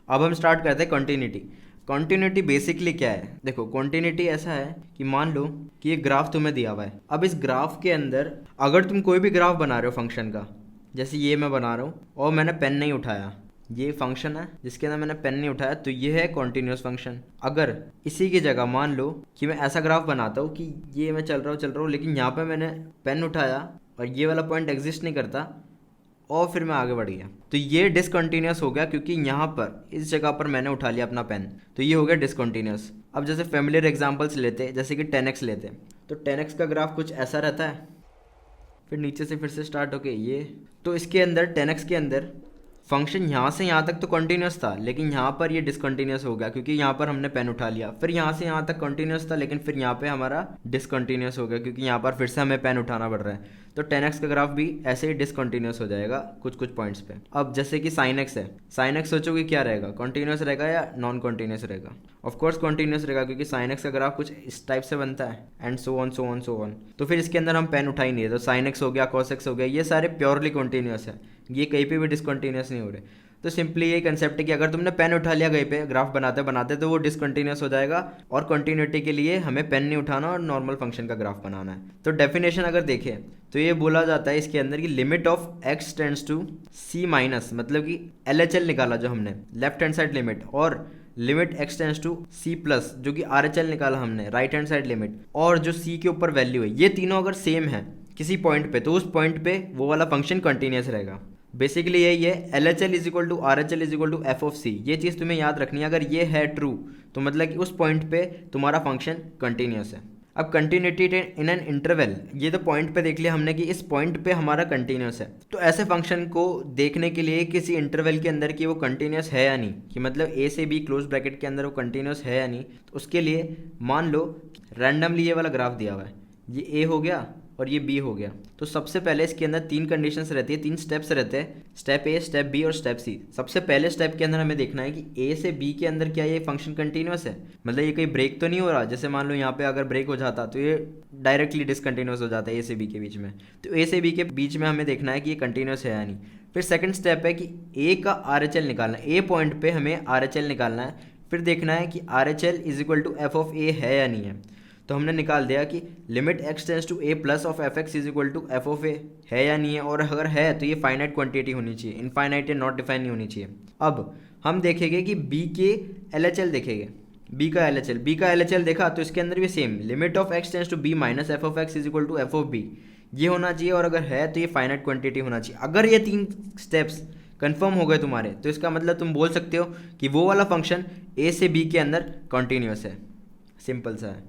अब हम स्टार्ट करते हैं कॉन्टिन्यूटी। कॉन्टिन्यूटी बेसिकली क्या है? देखो कॉन्टिन्यूटी ऐसा है कि मान लो कि ये ग्राफ तुम्हें दिया हुआ है। अब इस ग्राफ के अंदर अगर तुम कोई भी ग्राफ बना रहे हो फंक्शन का, जैसे ये मैं बना रहा हूँ और मैंने पेन नहीं उठाया, ये फंक्शन है जिसके अंदर मैंने पेन नहीं उठाया, तो ये है कॉन्टिन्यूस फंक्शन। अगर इसी की जगह मान लो कि मैं ऐसा ग्राफ बनाता हूँ कि ये मैं चल रहा हूँ लेकिन यहाँ पे मैंने पेन उठाया और ये वाला पॉइंट एग्जिस्ट नहीं करता और फिर मैं आगे बढ़ गया, तो ये डिसकंटिन्यूस हो गया, क्योंकि यहाँ पर इस जगह पर मैंने उठा लिया अपना पेन, तो ये हो गया डिसकंटिन्यूस। अब जैसे फैमिलियर एग्जांपल्स लेते हैं, जैसे कि 10x लेते हैं, तो 10x का ग्राफ कुछ ऐसा रहता है, फिर नीचे से फिर से स्टार्ट होके ये, तो इसके अंदर 10x के अंदर फंक्शन यहाँ से यहाँ तक तो कंटिन्यूस था, लेकिन यहाँ पर ये डिसकंटिन्यूस हो गया क्योंकि यहाँ पर हमने पेन उठा लिया। फिर यहाँ से यहाँ तक कंटिन्यूस था, लेकिन फिर यहाँ पे हमारा डिसकंटिन्यूस हो गया क्योंकि यहाँ पर फिर से हमें पेन उठाना पड़ रहा है। तो 10x का ग्राफ भी ऐसे ही डिसकंटिन्यूस हो जाएगा कुछ कुछ पॉइंट्स पे। अब जैसे कि sin x है, sin x सोचोगे क्या रहेगा, कंटिन्यूस रहेगा या नॉन कंटिन्यूस रहेगा? ऑफ कोर्स कंटिन्यूस रहेगा, क्योंकि sin x का ग्राफ कुछ इस टाइप से बनता है, एंड सो ऑन। तो फिर इसके अंदर हम पेन उठा ही नहीं है, तो sin x हो गया, cos x हो गया, ये सारे प्योरली कंटिन्यूस है, ये कहीं पे भी डिसकंटिन्यूस नहीं हो रहे। तो सिंपली ये कंसेप्ट है कि अगर तुमने पेन उठा लिया कहीं पे ग्राफ बनाते बनाते, तो वो डिसकंटिन्यूस हो जाएगा, और कंटिन्यूटी के लिए हमें पेन नहीं उठाना और नॉर्मल फंक्शन का ग्राफ बनाना है। तो डेफिनेशन अगर देखें तो ये बोला जाता है इसके अंदर कि limit of x tends to c minus, मतलब कि LHL निकाला जो हमने लेफ्ट हैंड साइड लिमिट, और limit x tends to c plus जो कि RHL निकाला हमने राइट हैंड साइड लिमिट, और जो c के ऊपर वैल्यू है, ये तीनों अगर सेम है किसी पॉइंट पे, तो उस पॉइंट पे वो वाला फंक्शन कंटिन्यूस रहेगा। बेसिकली यही है, LHL is equal to RHL is equal to f of c, ये चीज़ तुम्हें याद रखनी है। अगर ये है ट्रू तो मतलब कि उस पॉइंट पे तुम्हारा फंक्शन कंटिन्यूस है। अब कंटिन्यूटी इन एन इंटरवल, ये तो पॉइंट पे देख लिया हमने कि इस पॉइंट पे हमारा कंटिन्यूस है। तो ऐसे फंक्शन को देखने के लिए किसी इंटरवल के अंदर कि वो कंटिन्यूस है या नहीं, कि मतलब a से b क्लोज ब्रैकेट के अंदर वो कंटिन्यूस है या नहीं, तो उसके लिए मान लो रैंडमली ये वाला ग्राफ दिया हुआ है, ये a हो गया और ये b हो गया। तो सबसे पहले इसके अंदर 3 कंडीशंस रहती है, 3 स्टेप्स रहते हैं, स्टेप a, स्टेप b और स्टेप c। सबसे पहले स्टेप के अंदर हमें देखना है कि a से b के अंदर क्या ये फंक्शन कंटिन्यूस है, मतलब ये कहीं ब्रेक तो नहीं हो रहा। जैसे मान लो यहाँ पे अगर ब्रेक हो जाता तो ये डायरेक्टली डिसकंटिन्यूस हो जाता है a से b के बीच में। तो a से b के बीच में हमें देखना है कि ये कंटिन्यूस है या नहीं। फिर सेकंड स्टेप है कि a का RHL निकालना है, a पॉइंट पे हमें RHL निकालना है। फिर देखना है कि RHL is equal to f of a है या नहीं है। तो हमने निकाल दिया कि limit x tends to a plus of fx is equal to f of a है या नहीं है, और अगर है तो ये फाइनाइट क्वांटिटी होनी चाहिए, इनफाइनाइट या नॉट डिफाइन नहीं होनी चाहिए। अब हम देखेंगे कि b के LHL देखेंगे, b का LHL देखा तो इसके अंदर भी same, limit of x tends to b minus f of x is equal to f of b, ये होना चाहिए, और अगर है तो ये फाइनाइट क्वांटिटी होना चाहिए। अगर ये 3 स्टेप्स कंफर्म हो गए तुम्हारे, तो इसका मतलब तुम बोल सकते हो कि वो वाला फंक्शन a से b के अंदर कॉन्टिन्यूस है। सिंपल सा है।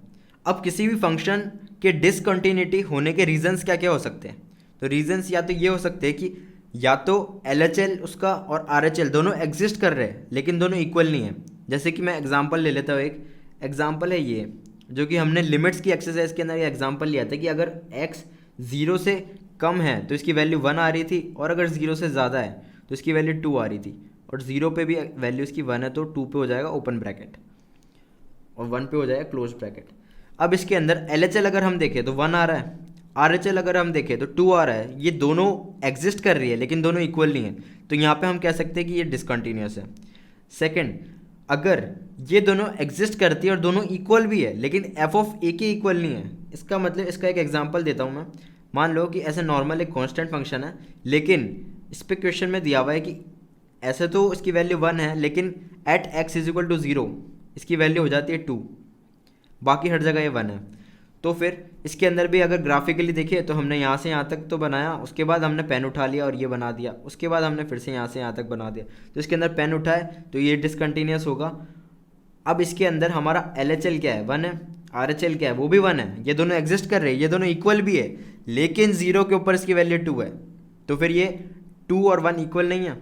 अब किसी भी फंक्शन के डिसकंटिन्यूटी होने के रीजंस क्या क्या हो सकते हैं? तो रीजंस या तो ये हो सकते हैं कि या तो LHL उसका और RHL दोनों एग्जिस्ट कर रहे हैं लेकिन दोनों इक्वल नहीं है। जैसे कि मैं एग्जांपल ले लेता हूँ, एक एग्जांपल है ये, जो कि हमने लिमिट्स की एक्सरसाइज के अंदर ये एग्जांपल लिया था कि अगर x 0 से कम है तो इसकी वैल्यू 1 आ रही थी, और अगर 0 से ज़्यादा है तो इसकी वैल्यू 2 आ रही थी, और 0 पे भी वैल्यू इसकी 1 है तो 2 पे हो जाएगा ओपन ब्रैकेट और 1 पे हो जाएगा क्लोज ब्रैकेट। अब इसके अंदर LHL अगर हम देखें तो 1 आ रहा है, RHL अगर हम देखें तो 2 आ रहा है, ये दोनों एग्जिस्ट कर रही है लेकिन दोनों इक्वल नहीं है, तो यहाँ पे हम कह सकते हैं कि ये डिसकंटिन्यूस है। सेकंड, अगर ये दोनों एग्जिस्ट करती है और दोनों इक्वल भी है लेकिन f ऑफ a के इक्वल नहीं है, इसका मतलब, इसका एक एग्जांपल देता हूँ मैं। मान लो कि ऐसे नॉर्मल एक कांस्टेंट फंक्शन है, लेकिन इस पे क्वेश्चन में दिया हुआ है कि ऐसे तो इसकी वैल्यू 1 है, लेकिन at x is equal to 0 इसकी वैल्यू हो जाती है 2, बाकी हर जगह ये 1 है। तो फिर इसके अंदर भी अगर ग्राफिकली देखिए तो हमने यहाँ से यहाँ तक तो बनाया, उसके बाद हमने पेन उठा लिया और ये बना दिया, उसके बाद हमने फिर से यहाँ से यहाँ तक बना दिया, तो इसके अंदर पेन उठाए तो ये डिसकंटिन्यूस होगा। अब इसके अंदर हमारा LHL क्या है, 1 है, RHL क्या है, वो भी 1 है, ये दोनों एग्जिस्ट कर रहे हैं, ये दोनों इक्वल भी है, लेकिन 0 के ऊपर इसकी वैल्यू 2 है, तो फिर ये 2 और 1 इक्वल नहीं है,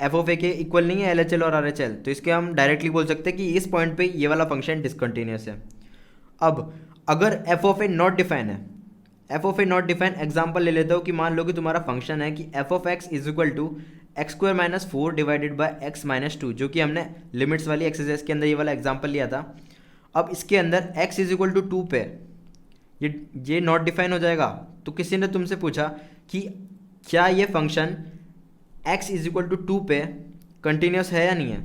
एफ ऑफ ए के इक्वल नहीं है LHL और RHL, तो इसके हम डायरेक्टली बोल सकते हैं कि इस पॉइंट पे ये वाला फंक्शन डिसकंटिन्यूस है। अब अगर f of a not define है, f of a not define example ले लेता हूँ कि मान लो कि तुम्हारा फंक्शन है कि f of x is equal to x square minus 4 divided by x minus 2, जो कि हमने लिमिट्स वाली एक्सरसाइज के अंदर ये वाला एग्जाम्पल लिया था। अब इसके अंदर x इज इक्वल टू 2 पे ये नॉट डिफाइन हो जाएगा, तो किसी ने तुमसे पूछा कि क्या ये function x is equal to 2 पे कंटिन्यूस है या नहीं है,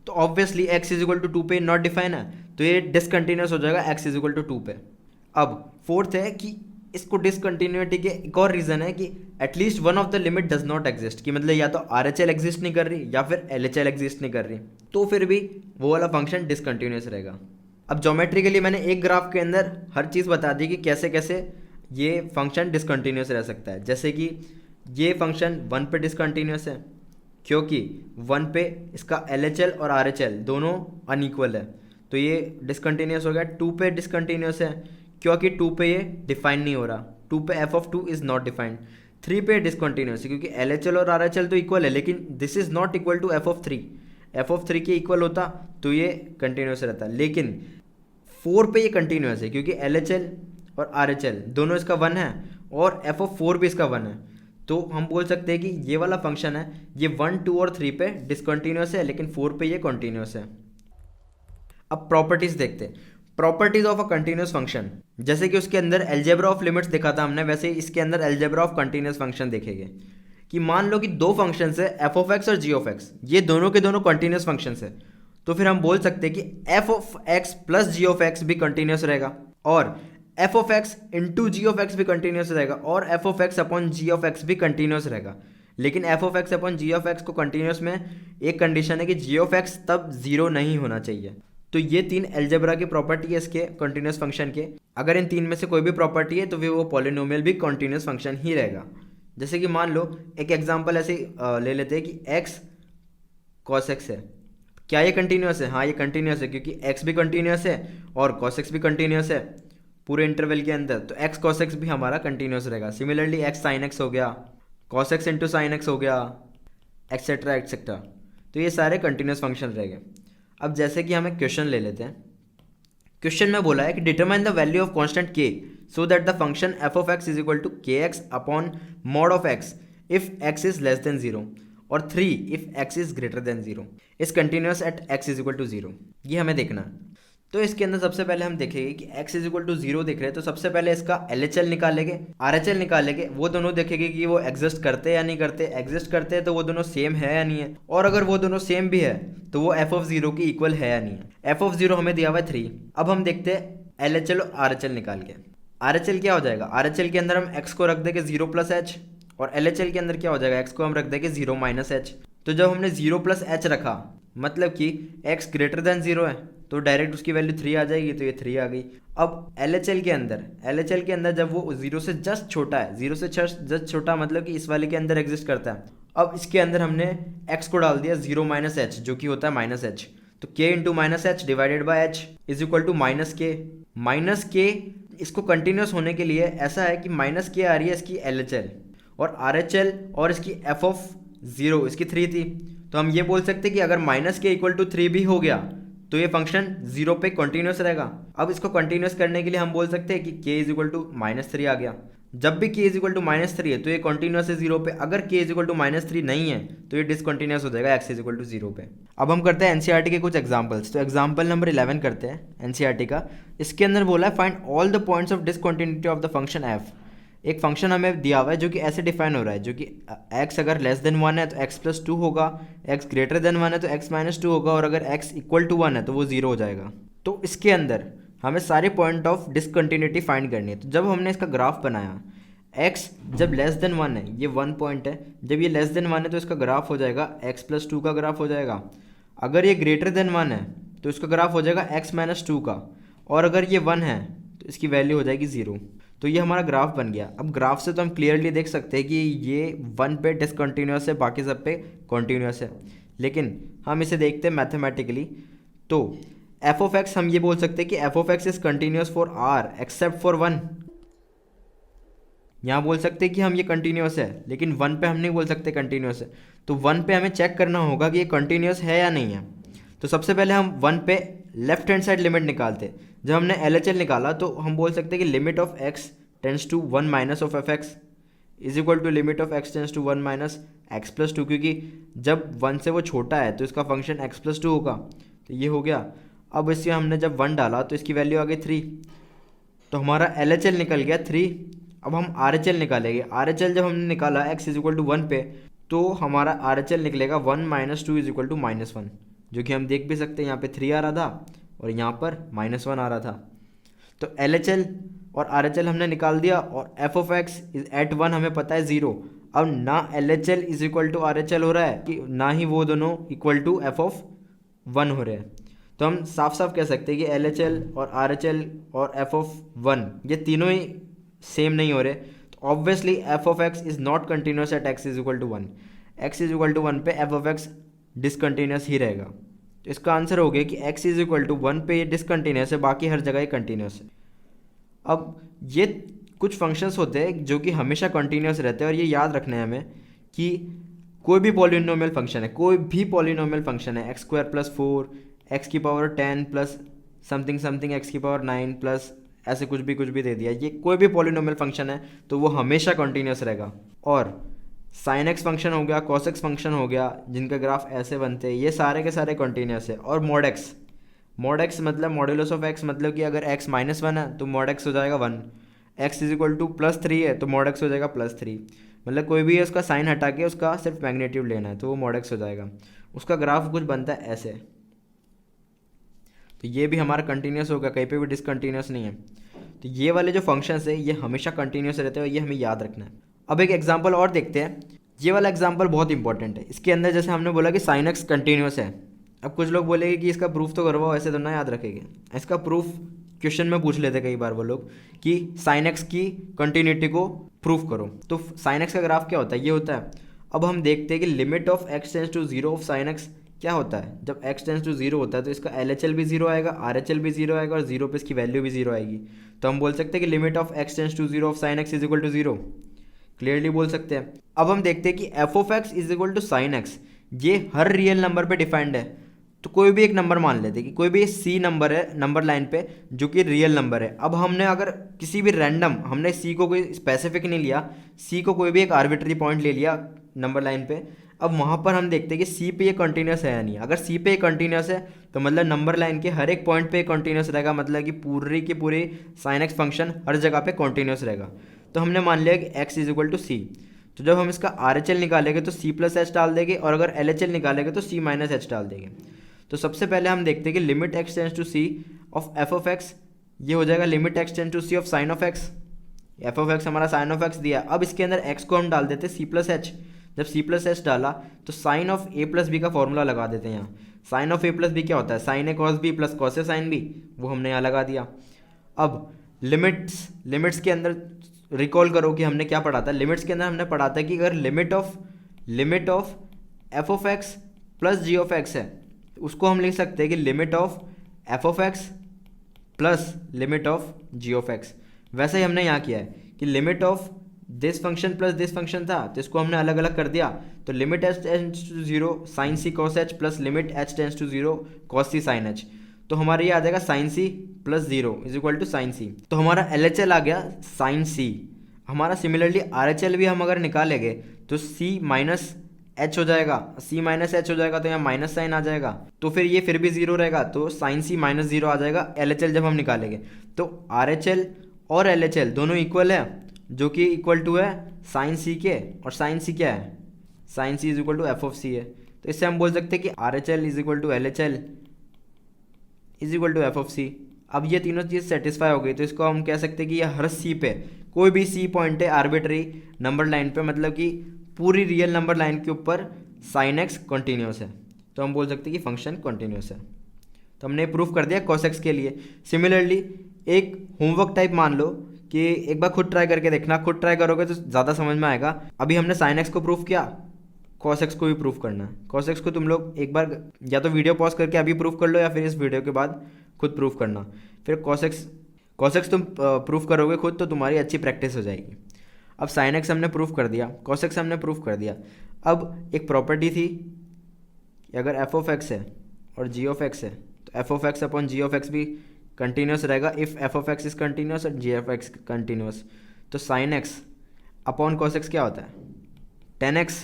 तो obviously x is equal to 2 पे नॉट डिफाइन है, तो ये डिसकंटिन्यूस हो जाएगा x इज इक्वल टू 2 पे। अब फोर्थ है कि इसको डिसकंटिन्यूटी के एक और रीज़न है कि at least one of the limit does not exist, कि मतलब या तो RHL एग्जिस्ट नहीं कर रही या फिर LHL एग्जिस्ट नहीं कर रही, तो फिर भी वो वाला फंक्शन डिसकंटिन्यूस रहेगा। अब ज्योमेट्रिकली मैंने एक ग्राफ के अंदर हर चीज़ बता दी कि कैसे कैसे ये फंक्शन डिसकंटिन्यूस रह सकता है। जैसे कि ये फंक्शन 1 पे डिसकंटिन्यूस है क्योंकि 1 पे इसका LHL और RHL दोनों अनइक्वल है, तो ये डिसकंटिन्यूस हो गया। 2 पे डिसकंटिन्यूस है क्योंकि 2 पे ये डिफाइन नहीं हो रहा, 2 पे f of 2 is not defined. 3 पे डिसकंटिन्यूस है क्योंकि LHL और RHL तो इक्वल है, लेकिन this is not equal to f of 3, f of 3 के इक्वल होता तो ये कंटिन्यूस रहता, लेकिन 4 पे ये कंटिन्यूस है क्योंकि LHL और RHL दोनों इसका 1 है और एफ ऑफ 4 भी इसका 1 है, तो हम बोल सकते हैं कि ये वाला फंक्शन है ये 1, 2 और 3 पे डिसकंटिन्यूस है, लेकिन 4 पे ये कंटिन्यूस है। अब प्रॉपर्टीज़ देखते हैं, properties of a continuous function, जैसे कि उसके अंदर अलजेब्रा ऑफ लिमिट्स देखा था हमने, वैसे ही इसके अंदर अलजेब्रा ऑफ कंटिन्यूस फंक्शन देखेंगे। कि मान लो कि दो फंक्शंस है एफ ऑफ एक्स और जी ऑफ एक्स, ये दोनों के दोनों कंटिन्यूस फंक्शंस है, तो फिर हम बोल सकते हैं कि f of x plus g of x भी कंटिन्यूस रहेगा और f of x into g of x भी कंटिन्यूस रहेगा और f of x upon g of x भी कंटिन्यूस रहेगा। लेकिन f of x upon g of x को कंटिन्यूस में एक कंडीशन है कि जी ऑफ एक्स तब जीरो नहीं होना चाहिए। तो ये 3 अलजेब्रा की प्रॉपर्टी है इसके कंटिन्यूस फंक्शन के। अगर इन 3 में से कोई भी प्रॉपर्टी है तो फिर वो पॉलिनोमियल भी कंटिन्यूस फंक्शन ही रहेगा। जैसे कि मान लो एक एग्जांपल ऐसे ले लेते हैं कि x cos x है, क्या ये कंटिन्यूस है? हाँ, ये कंटिन्यूस है क्योंकि x भी कंटिन्यूस है और cos x भी कंटिन्यूस है पूरे इंटरवल के अंदर, तो x cos x भी हमारा कंटिन्यूस रहेगा। सिमिलरली x sin x हो गया, cos x into sine x हो गया, एक्सेट्रा एक्सेट्रा, तो ये सारे कंटिन्यूस फंक्शन रहेंगे। अब जैसे कि हम एक क्वेश्चन ले लेते हैं। क्वेश्चन में बोला है कि determine the value of constant k so that the function f of x is equal to kx upon mod of x if x is less than 0 और 3 if x is greater than 0 is continuous at x is equal to 0। ये हमें देखना है। तो इसके अंदर सबसे पहले हम देखेंगे कि x इज इक्वल टू 0 देख रहे हैं, तो सबसे पहले इसका LHL निकालेंगे, RHL निकालेंगे, वो दोनों देखेंगे कि वो एग्जिस्ट करते हैं या नहीं करते। एग्जिस्ट करते हैं तो वो दोनों सेम है या नहीं है, और अगर वो दोनों सेम भी है तो वो f ऑफ 0 की इक्वल है या नहीं है। f ऑफ 0 हमें दिया हुआ है 3। अब हम देखते हैं LHL और RHL निकाल के। RHL क्या हो जाएगा? RHL के अंदर हम x को रख देंगे 0 प्लस h और LHL के अंदर क्या हो जाएगा? x को हम रख देंगे 0 माइनस h। तो जब हमने 0 प्लस h रखा मतलब कि x ग्रेटर देन 0 है तो डायरेक्ट उसकी वैल्यू 3 आ जाएगी, तो ये 3 आ गई। अब LHL के अंदर जब वो 0 से जस्ट छोटा है, 0 से जस्ट छोटा मतलब कि इस वाले के अंदर एग्जिस्ट करता है। अब इसके अंदर हमने x को डाल दिया 0 माइनस h जो कि होता है माइनस h, तो k into minus h divided by h is equal to minus k. इसको कंटिन्यूस होने के लिए ऐसा है कि माइनस के आ रही है इसकी LHL और RHL और इसकी f ऑफ 0 इसकी 3 थी, तो हम ये बोल सकते हैं कि अगर माइनस के इक्वल टू 3 भी हो गया तो ये फंक्शन 0 पे कंटिन्यूस रहेगा। अब इसको कंटिन्यूस करने के लिए हम बोल सकते हैं कि k इज इक्वल टू -3 आ गया। जब भी k इज इक्वल टू -3 है तो ये कंटिन्यूस है 0 पे, अगर k इज इक्वल टू -3 नहीं है तो ये डिसकंटिन्यूस हो जाएगा x इज इक्वल टू 0 पे। अब हम करते हैं NCERT के कुछ एग्जांपल्स। तो एग्जांपल नंबर 11 करते हैं NCERT का। इसके अंदर बोला है find all the points of discontinuity of the function f। एक फंक्शन हमें दिया हुआ है जो कि ऐसे डिफाइन हो रहा है, जो कि x अगर लेस देन 1 है तो x प्लस 2 होगा, x ग्रेटर देन 1 है तो x माइनस 2 होगा, और अगर x इक्वल टू 1 है तो वो 0 हो जाएगा। तो इसके अंदर हमें सारे पॉइंट ऑफ डिसकंटिन्यूटी फाइंड करनी है। तो जब हमने इसका ग्राफ बनाया, x जब लेस देन 1 है, ये 1 पॉइंट है, जब ये लेस देन 1 है तो इसका ग्राफ हो जाएगा x प्लस 2 का ग्राफ हो जाएगा। अगर ये ग्रेटर देन 1 है तो इसका ग्राफ हो जाएगा x माइनस 2 का, और अगर ये 1 है तो इसकी वैल्यू हो जाएगी 0। तो ये हमारा ग्राफ बन गया। अब ग्राफ से तो हम क्लियरली देख सकते हैं कि ये 1 पे डिसकंटिन्यूस है, बाकी सब पे कॉन्टीन्यूस है। लेकिन हम इसे देखते हैं मैथमेटिकली। तो एफ ऑफ एक्स हम ये बोल सकते हैं कि f of x is continuous for R except for one. यहाँ बोल सकते हैं कि हम ये कंटिन्यूस है, लेकिन वन पे हम नहीं बोल सकते कंटिन्यूस है। तो वन पे हमें चेक करना होगा कि ये कंटिन्यूस है या नहीं है। तो सबसे पहले हम वन पे लेफ्ट हैंड साइड लिमिट निकालते। जब हमने एल एच एल निकाला तो हम बोल सकते हैं कि limit of x tends to one minus of f x is equal to limit of x tends to one minus x plus two, क्योंकि जब वन से वो छोटा है तो इसका फंक्शन एक्स प्लस टू होगा। तो ये हो गया। अब इससे हमने जब वन डाला तो इसकी वैल्यू आ गई 3, तो हमारा एल एच एल निकल गया 3। अब हम आर एच एल निकालेंगे। आर एच एल जब हमने निकाला x is equal to one पे, तो हमारा आर एच एल निकलेगा 1 minus two is equal to -1, जो कि हम देख भी सकते हैं यहाँ पे 3 आ रहा था और यहाँ पर -1 आ रहा था। तो एल एच एल और आर एच एल हमने निकाल दिया और f of x is at 1 हमें पता है 0। अब ना L H L is equal to R H L हो रहा है कि ना ही वो दोनों इक्वल टू एफ ऑफ 1 हो रहे हैं। तो हम साफ साफ कह सकते हैं कि एल एच एल और आर एच एल और एफ ऑफ 1 ये तीनों ही सेम नहीं हो रहे। तो obviously f of x is not continuous at x is equal to 1। X is equal to 1 पे एफ ऑफ एक्स डिसकंटिन्यूस ही रहेगा। तो इसका आंसर हो गया कि x इज इक्वल टू 1 पे ये डिसकंटिन्यूस है, बाकी हर जगह ये कंटिन्यूस है। अब ये कुछ फंक्शंस होते हैं जो कि हमेशा कंटिन्यूस रहते हैं, और ये याद रखना है हमें कि कोई भी पॉलिनोमियल फंक्शन है, कोई भी पॉलिनोमियल फंक्शन है, x² + 4 x की power 10 plus something something x की पावर 9 प्लस ऐसे कुछ भी दे दिया, ये कोई भी पॉलिनोमियल फंक्शन है तो वो हमेशा कंटिन्यूस रहेगा। और साइन एक्स फंक्शन हो गया, कॉस एक्स फंक्शन हो गया, जिनका ग्राफ ऐसे बनते हैं, ये सारे के सारे कंटिन्यूस है। और मॉड एक्स मतलब मॉड्यूलस ऑफ एक्स, मतलब कि अगर x -1 है तो मॉड एक्स हो जाएगा 1, x इज इक्वल टू +3 है तो मॉड एक्स हो जाएगा +3। मतलब कोई भी है उसका साइन हटा के उसका सिर्फ मैग्नीट्यूड लेना है तो वो मॉड एक्स हो जाएगा। उसका ग्राफ कुछ बनता है ऐसे। तो ये भी हमारा कंटिन्यूस होगा, कहीं पे भी डिसकंटिन्यूस नहीं है। तो ये वाले जो फंक्शंस है ये हमेशा कंटिन्यूस रहते हैं और ये हमें याद रखना है। अब एक एग्जांपल और देखते हैं। ये वाला एग्जांपल बहुत इंपॉर्टेंट है। इसके अंदर जैसे हमने बोला कि साइन एक्स कंटिन्यूस है। अब कुछ लोग बोलेंगे कि इसका प्रूफ तो करवाओ, ऐसे तो ना याद रखेंगे। इसका प्रूफ क्वेश्चन में पूछ लेते कई बार वो लोग कि साइन एक्स की कंटिन्यूटी को प्रूफ करो। तो साइन एक्स का ग्राफ क्या होता है, ये होता है। अब हम देखते हैं कि limit of x tends to 0 of sine x क्या होता है। जब x टेंस टू 0 होता है तो इसका एल एच एल भी 0 आएगा, आर एच एल भी 0 आएगा और 0 पे इसकी वैल्यू भी 0 आएगी। तो हम बोल सकते हैं कि limit of x tends to 0 of sine x is equal to 0, clearly बोल सकते हैं। अब हम देखते हैं कि f of x is equal to sine x, ये हर रियल नंबर पे डिफाइंड है। तो कोई भी एक नंबर मान लेते हैं कि कोई भी सी नंबर है नंबर लाइन पे जो कि रियल नंबर है। अब हमने अगर किसी भी रैंडम, हमने सी को कोई स्पेसिफिक नहीं लिया, सी को कोई भी एक आर्बिट्री पॉइंट ले लिया नंबर लाइन पे। अब वहाँ पर हम देखते हैं कि सी पे ये कंटिन्यूस है या नहीं। अगर सी पे ये कंटिन्यूस है तो मतलब नंबर लाइन के हर एक पॉइंट पे कंटिन्यूस रहेगा, मतलब कि पूरी की पूरी साइन एक्स फंक्शन हर जगह पे कंटिन्यूस रहेगा। तो हमने मान लिया कि x इज इक्वल टू सी। तो जब हम इसका आर एच एल निकालेंगे तो c प्लस एच डाल देंगे, और अगर एल एच एल निकालेंगे तो c माइनस एच डाल देंगे। तो सबसे पहले हम देखते हैं कि limit x tends to c of f of x, ये हो जाएगा limit x tends to c of sine of x. F of x हमारा साइन ऑफ एक्स दिया। अब इसके अंदर x को हम डाल देते c प्लस एच। जब c प्लस एच डाला तो sine of a plus B का फॉर्मूला लगा देते हैं यहाँ। Sine of a plus B क्या होता है, sine A cos B plus cos A sine B, वो हमने यहाँ लगा दिया। अब लिमिट्स के अंदर रिकॉल करो कि हमने क्या पढ़ा था। लिमिट्स के अंदर हमने पढ़ा था कि अगर limit of f of x plus g of x है, उसको हम लिख सकते हैं कि limit of f of x plus limit of g of x. वैसे ही हमने यहाँ किया है कि limit of this function plus this function था तो इसको हमने अलग अलग कर दिया। तो limit h tends to 0 sine C cos h plus limit h tends to 0 cos C sine h. तो हमारे ये आ जाएगा sine c plus 0 is equal to sine c. तो हमारा एल एच एल आ गया साइन सी। हमारा सिमिलरली आर एच एल भी हम अगर निकालेंगे तो सी माइनस एच हो जाएगा, सी माइनस एच हो जाएगा तो यहाँ माइनस साइन आ जाएगा। तो फिर ये फिर भी 0 रहेगा तो साइन सी माइनस 0 आ जाएगा एल एच एल जब हम निकालेंगे। तो आर एच एल और एल एच एल दोनों इक्वल है, जो कि इक्वल टू है साइन सी के, और साइन सी क्या है, sine c is equal to f of c है। तो इससे हम बोल सकते हैं कि R H L is equal to L H L is equal to f of c. अब ये तीनों चीज़ सेटिस्फाई हो गई तो इसको हम कह सकते हैं कि ये हर सी पे, कोई भी सी पॉइंट है आर्बिट्री नंबर लाइन पे, मतलब कि पूरी रियल नंबर लाइन के ऊपर साइन एक्स कंटिन्यूस है, तो हम बोल सकते हैं कि फंक्शन कंटिन्यूस है। तो हमने प्रूफ कर दिया कॉस एक्स के लिए। सिमिलरली एक होमवर्क टाइप मान लो कि एक बार खुद ट्राई करके देखना, खुद ट्राई करोगे तो ज़्यादा समझ में आएगा। अभी हमने साइन एक्स को प्रूफ किया, cos x को भी प्रूफ करना है। cos x को तुम लोग एक बार या तो वीडियो पॉज करके अभी प्रूफ कर लो या फिर इस वीडियो के बाद खुद प्रूफ करना। फिर cos x तुम प्रूफ करोगे खुद तो तुम्हारी अच्छी प्रैक्टिस हो जाएगी। अब sin x हमने प्रूफ कर दिया, cos x हमने प्रूफ कर दिया। अब एक प्रॉपर्टी थी कि अगर f ऑफ x है और g ऑफ x है तो f of x upon g of x भी कंटिन्यूस रहेगा if f of x is continuous और g ऑफ x कंटिन्यूस। तो sin x upon cos x क्या होता है, tan x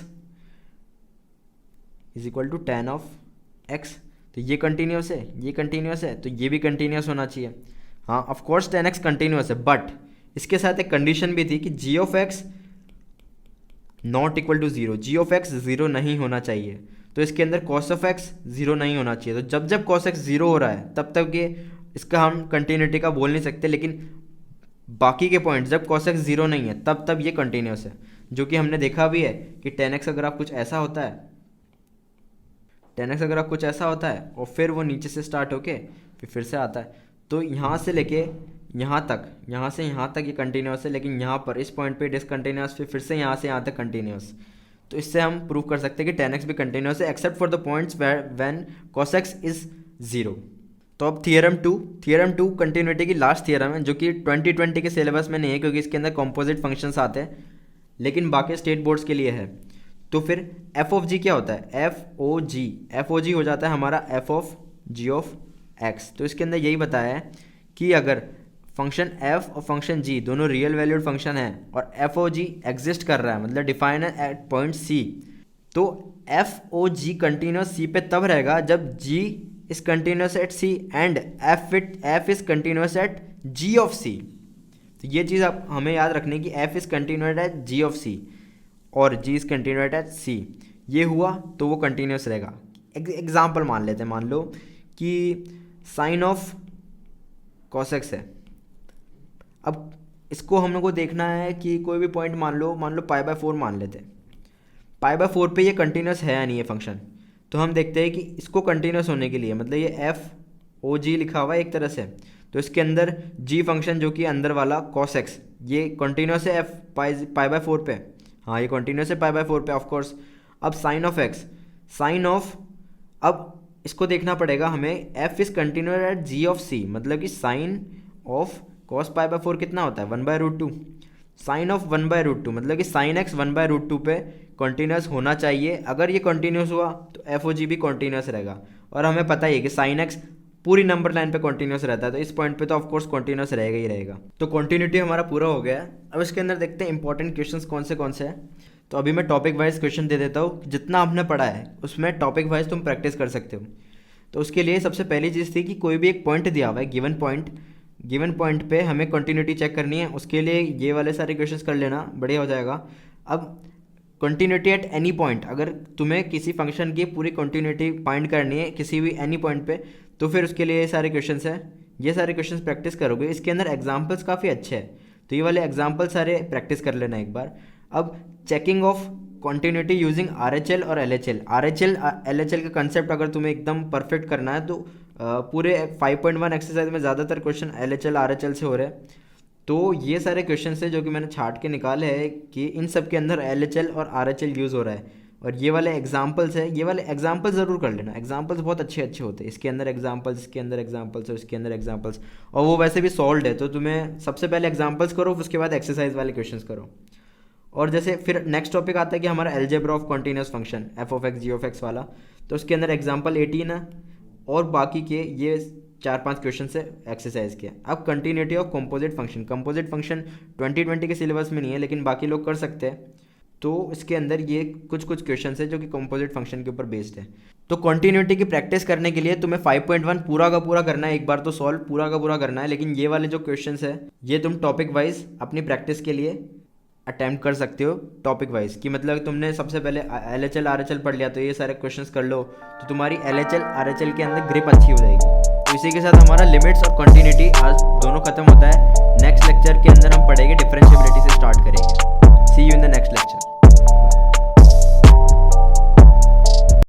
is equal to tan of x। तो ये continuous है, ये कंटिन्यूस है, तो ये भी कंटिन्यूस होना चाहिए। हाँ of course tan x continuous है, बट इसके साथ एक कंडीशन भी थी कि g of x not equal to zero, g of x zero नहीं होना चाहिए। तो इसके अंदर cos ऑफ x ज़ीरो नहीं होना चाहिए। तो जब जब cos x ज़ीरो हो रहा है तब तक ये इसका हम कंटिन्यूटी का बोल नहीं सकते, लेकिन बाकी के पॉइंट जब cos x ज़ीरो नहीं है तब तब ये कंटिन्यूस है, जो कि हमने देखा भी है कि tan x अगर आप कुछ ऐसा होता है, tan x अगर आप कुछ ऐसा होता है और फिर वो नीचे से स्टार्ट होके फिर से आता है, तो यहाँ से लेके यहाँ तक, यहाँ से यहाँ तक ये कंटिन्यूस है, लेकिन यहाँ पर इस पॉइंट पे डिसकंटिन्यूस, फिर से यहाँ से यहाँ तक कंटिन्यूस। तो इससे हम प्रूव कर सकते हैं कि tan x भी कंटिन्यूस है except for the points when cos x is zero. तो अब थियरम टू कंटिन्यूटी की लास्ट थियरम है, जो कि 2020 के सिलेबस में नहीं है क्योंकि इसके अंदर कॉम्पोजिट फंक्शंस आते हैं, लेकिन बाकी स्टेट बोर्ड्स के लिए है। तो फिर एफ ऑफ जी क्या होता है, एफ ओ जी हो जाता है हमारा f of g of x. तो इसके अंदर यही बताया है कि अगर फंक्शन एफ और फंक्शन जी दोनों रियल वैल्यूड फंक्शन है और एफ ओ जी एग्जिस्ट कर रहा है, मतलब डिफाइन एट पॉइंट सी, तो एफ ओ जी कंटिन्यूस सी पे तब रहेगा जब g is continuous at c and f is continuous at g of c. तो ये चीज़ आप हमें याद रखनी है कि f is continuous at g of c और g is continuous at c. ये हुआ तो वो कंटिन्यूस रहेगा। एग्जाम्पल मान लेते हैं, मान लो कि साइन ऑफ cos x है। अब इसको हम लोग को देखना है कि कोई भी पॉइंट मान लो π/4 मान लेते हैं। π/4 पे ये कंटिन्यूस है या नहीं ये फंक्शन, तो हम देखते हैं कि इसको कंटिन्यूस होने के लिए, मतलब ये एफ ओ जी लिखा हुआ है एक तरह से, तो इसके अंदर जी फंक्शन जो कि अंदर वाला cos x ये कंटिन्यूस है एफ π/4 पे, हाँ ये कंटिन्यूस है π/4 पे ऑफकोर्स। अब sine of x, sine of, अब इसको देखना पड़ेगा हमें, f is continuous at g of c, मतलब कि साइन ऑफ cos π/4 कितना होता है 1/√2, साइन ऑफ 1/√2 मतलब कि साइन x 1/√2 पे कंटिन्यूस होना चाहिए। अगर ये कंटिन्यूस हुआ तो एफ ओ जी भी कंटिन्यूस रहेगा, और हमें पता ही है कि साइन x पूरी नंबर लाइन पे कंटिन्यूस रहता है, तो इस पॉइंट पे तो ऑफकोर्स कंटिन्यूस रहेगा ही रहेगा। तो कंटिन्यूटी हमारा पूरा हो गया है। अब इसके अंदर देखते हैं इंपॉर्टेंट क्वेश्चंस कौन से हैं। तो अभी मैं टॉपिक वाइज क्वेश्चन दे देता हूँ, जितना आपने पढ़ा है उसमें टॉपिक वाइज तुम प्रैक्टिस कर सकते हो। तो उसके लिए सबसे पहली चीज़ थी कि कोई भी एक पॉइंट दिया हुआ है, गिवन पॉइंट पे हमें कंटिन्यूटी चेक करनी है। उसके लिए ये वाले सारे क्वेश्चंस कर लेना, बढ़िया हो जाएगा। अब कंटिन्यूटी एट एनी पॉइंट, अगर तुम्हें किसी फंक्शन की पूरी कंटिन्यूटी फाइंड करनी है किसी भी एनी पॉइंट पे, तो फिर उसके लिए ये सारे क्वेश्चंस हैं, ये सारे क्वेश्चंस प्रैक्टिस करोगे। इसके अंदर एग्जांपल्स काफ़ी अच्छे हैं, तो ये वाले एग्जांपल सारे प्रैक्टिस कर लेना एक बार। अब checking of continuity using RHL और LHL, LHL का कंसेप्ट अगर तुम्हें एकदम परफेक्ट करना है तो पूरे 5.1 एक्सरसाइज में ज़्यादातर क्वेश्चन LHL RHL से हो रहे हैं। तो ये सारे क्वेश्चन है जो कि मैंने छाट के निकाले हैं कि इन सब के अंदर LHL और RHL यूज़ हो रहा है, और ये वाले एग्जाम्पल्स है, ये वाले एग्जाम्पल्स ज़रूर कर लेना। एग्जाम्पल्स बहुत अच्छे होते हैं, इसके अंदर एग्जाम्पल्स, इसके अंदर एग्जाम्पल्स और इसके अंदर एग्जाम्पल्स, और वो वैसे भी सॉल्व है। तो तुम्हें सबसे पहले एग्जाम्पल्स करो, उसके बाद एक्सरसाइज वाले क्वेश्चन करो। और जैसे फिर नेक्स्ट टॉपिक आता है कि हमारा algebra of continuous function f of x g of x वाला, तो उसके अंदर एग्जाम्पल 18 है और बाकी के ये 4-5 क्वेश्चन से एक्सरसाइज के। अब कंटिन्यूटी ऑफ कंपोजिट फंक्शन 2020 के सिलेबस में नहीं है, लेकिन बाकी लोग कर सकते हैं। तो इसके अंदर ये कुछ क्वेश्चन है जो कि कंपोजिट फंक्शन के ऊपर बेस्ड है। तो कंटिन्यूटी की प्रैक्टिस करने के लिए तुम्हें 5.1 पूरा का पूरा करना है, एक बार तो सॉल्व पूरा का पूरा करना है, लेकिन ये वाले जो क्वेश्चन है ये तुम टॉपिक वाइज अपनी प्रैक्टिस के लिए अटैम्प्ट कर सकते हो। टॉपिक वाइज कि मतलब तुमने सबसे पहले LHL RHL पढ़ लिया, तो ये सारे क्वेश्चंस कर लो, तो तुम्हारी LHL RHL के अंदर ग्रिप अच्छी हो जाएगी। तो इसी के साथ हमारा लिमिट्स और कंटिन्यूटी आज दोनों खत्म होता है। नेक्स्ट लेक्चर के अंदर हम पढ़ेंगे डिफरेंशिएबिलिटी से